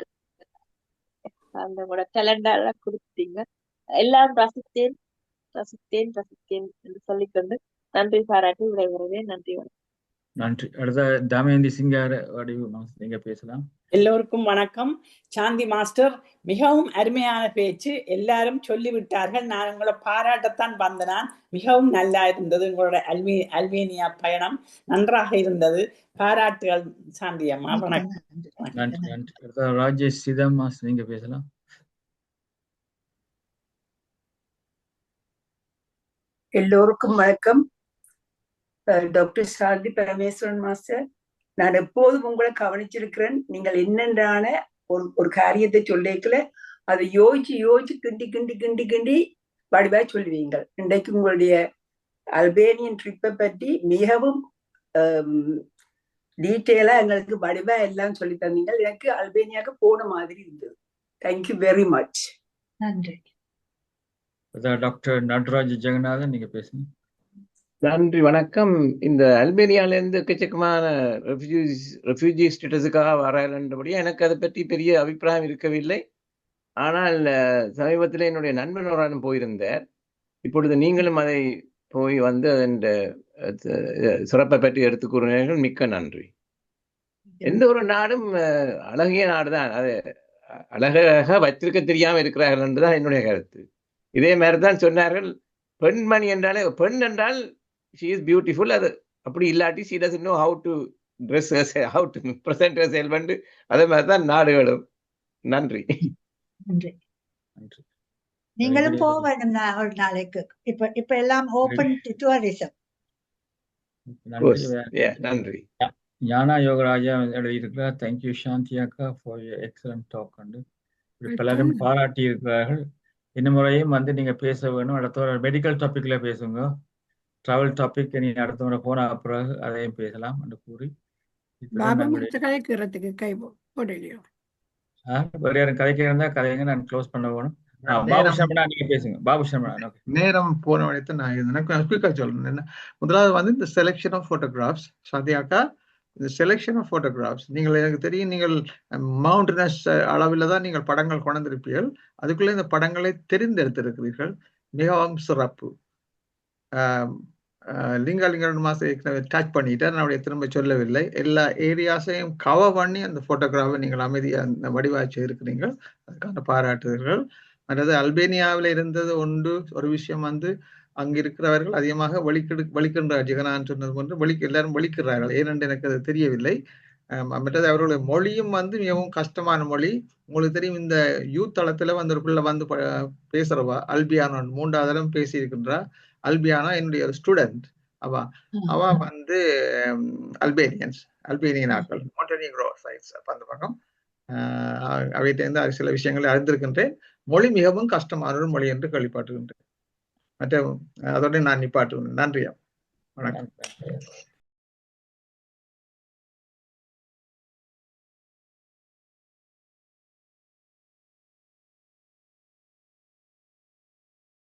அந்த உங்களோட டேலண்டால கொடுத்தீங்க. எல்லாம் ரசித்தேன் ரசித்தேன் ரசித்தேன் என்று சொல்லிக்கொண்டு நன்றி பாராட்டி விடைபெறுவேன். நன்றி. நன்றி. அடுத்த தமயந்தி சிங்கார வடிவு நீங்க பேசலாம். எல்லோருக்கும் வணக்கம். சாந்தி மாஸ்டர், மிகவும் அருமையான பேச்சு. எல்லாரும் சொல்லிவிட்டார்கள். நான் உங்களை பாராட்டத்தான் வந்தேன். மிகவும் நல்லா இருந்தது. உங்களோட அல்பேனியா பயணம் நன்றாக இருந்தது. பாராட்டுகள் சாந்தி அம்மா. வணக்கம். நன்றி நன்றி. அடுத்த ராஜேஷ் சிதம்மாஸ் நீங்க பேசலாம். எல்லோருக்கும் வணக்கம். டாக்டர் சாந்தி பரமேஸ்வரன் மாஸ்டர், நான் எப்போதும் உங்களை கவனிச்சிருக்கிறேன். நீங்கள் என்னென்றான ஒரு காரியத்தை சொல்லிக்கல அதை யோசிச்சு கிண்டி கிண்டி கிண்டி கிண்டி வடிவா சொல்லுவீங்க. இன்றைக்கு உங்களுடைய அல்பேனியன் ட்ரிப்பை பற்றி மிகவும் டீட்டெயிலா எங்களுக்கு வடிவா எல்லாம் சொல்லி தந்தீங்க. எனக்கு அல்பேனியாவுக்கு போன மாதிரி இருந்தது. Thank you very much. நன்றி. டாக்டர் நடராஜ் ஜெகநாதன் நீங்க பேசுங்க. நன்றி, வணக்கம். இந்த அல்பேனியாவிலேருந்து எக்கச்சக்கமான ரெஃப்யூஜி ஸ்டேட்டஸுக்காக வரான்றபடியே எனக்கு அதை பற்றி பெரிய அபிப்பிராயம் இருக்கவில்லை. ஆனால் சமீபத்தில் என்னுடைய நண்பன் ஒரு போயிருந்தார். இப்பொழுது நீங்களும் அதை போய் வந்து அதன் சிறப்பை பற்றி எடுத்து கூறினீர்கள். மிக்க நன்றி. எந்த ஒரு நாடும் அழகிய நாடு தான், அது அழகாக வச்சிருக்க தெரியாமல் இருக்கிறார்கள் என்றுதான் என்னுடைய கருத்து. இதே மாதிரி தான் சொன்னார்கள், பெண்மணி என்றாலே பெண் என்றால் she is beautiful. அது அப்படி இல்லாட்டி she doesn't know how to dress herself, how to present herself. அதே மாதிரி தான் நாடுகளும். நன்றி. நன்றி. நீங்களும் போக வேண்டும் ஒரு நாளைக்கு. இப்ப எல்லாம் ஓபன் டு டூரிசம். நன்றி. ஞானா யோகராஜா எழுதியிருக்கிறார். தேங்க்யூ சாந்தி அக்கா ஃபார் யுவர் எக்ஸலன்ட் டாக். பலரும் பாராட்டி இருக்கிறார்கள். இந்த முறையும் வந்து நீங்க பேச வேணும். அடுத்த ஒரு மெடிக்கல் டாபிக்ல பேசுங்க. டிராவல் டாபிக் நீ அடுத்த முறை போன பிறகு அதையும் பேசலாம் என்று கூறி வேற யாரும் கதைக்க இருந்தா கதைங்க. நான் க்ளோஸ் பண்ண வேணும். பாபு சர்மா நீங்க பேசுங்க. பாபு சர்மா. நேரம் போன வழித்து நான் குயிக்கா சொல்லணும். முதலாவது வந்து இந்த செலெக்ஷன் ஆஃப் போட்டோகிராஃப்ஸ். சாந்தியாக்கா, இந்த செலெக்ஷன் ஆஃப் போட்டோகிராஃப்ஸ், நீங்கள் எனக்கு தெரியும் நீங்கள் மவுண்டனஸ் அளவில் தான் நீங்கள் படங்கள் கொண்டிருப்பீர்கள். அதுக்குள்ளே இந்த படங்களை தெரிந்தெடுத்திருக்கிறீர்கள். மிகவும் சிறப்பு. லிங்காலிங்கன் மாதம் டச் பண்ணிட்டேன். நான் திரும்ப சொல்லவில்லை. எல்லா ஏரியாஸையும் கவர் பண்ணி அந்த போட்டோகிராஃபை நீங்கள் அமைதியாக வடிவாச்சு இருக்கிறீர்கள். அதுக்கான பாராட்டுதல்கள். அதாவது அல்பேனியாவில் இருந்தது ஒரு விஷயம் வந்து அங்க இருக்கிறவர்கள் அதிகமாக வலிக்கின்றார். ஜெகநாதன் சொன்னது போன்று எல்லாரும் வலிக்கிறார்கள். ஏனென்று எனக்கு அது தெரியவில்லை. மற்றது அவர்களுடைய மொழியும் வந்து மிகவும் கஷ்டமான மொழி. உங்களுக்கு தெரியும், இந்த யூத் தளத்துல வந்து ஒரு பிள்ளை வந்து பேசுறவா அல்பியானோ 3வது தரம் பேசி இருக்கின்றா. அல்பியானா என்னுடைய ஒரு ஸ்டூடெண்ட். அவ வந்து அல்பேனியன் ஆக்கள், மாண்டெனிக்ரோ சைட்ஸ். அப்ப அந்த பக்கம் அவைகிட்ட இருந்து சில விஷயங்களை அறிந்திருக்கின்றேன். மொழி மிகவும் கஷ்டமான ஒரு மொழி என்று கேள்விப்பட்டுகின்றேன். மற்ற அதோட நான் நிப்பாட்டுவேன். நன்றியா. வணக்கம்.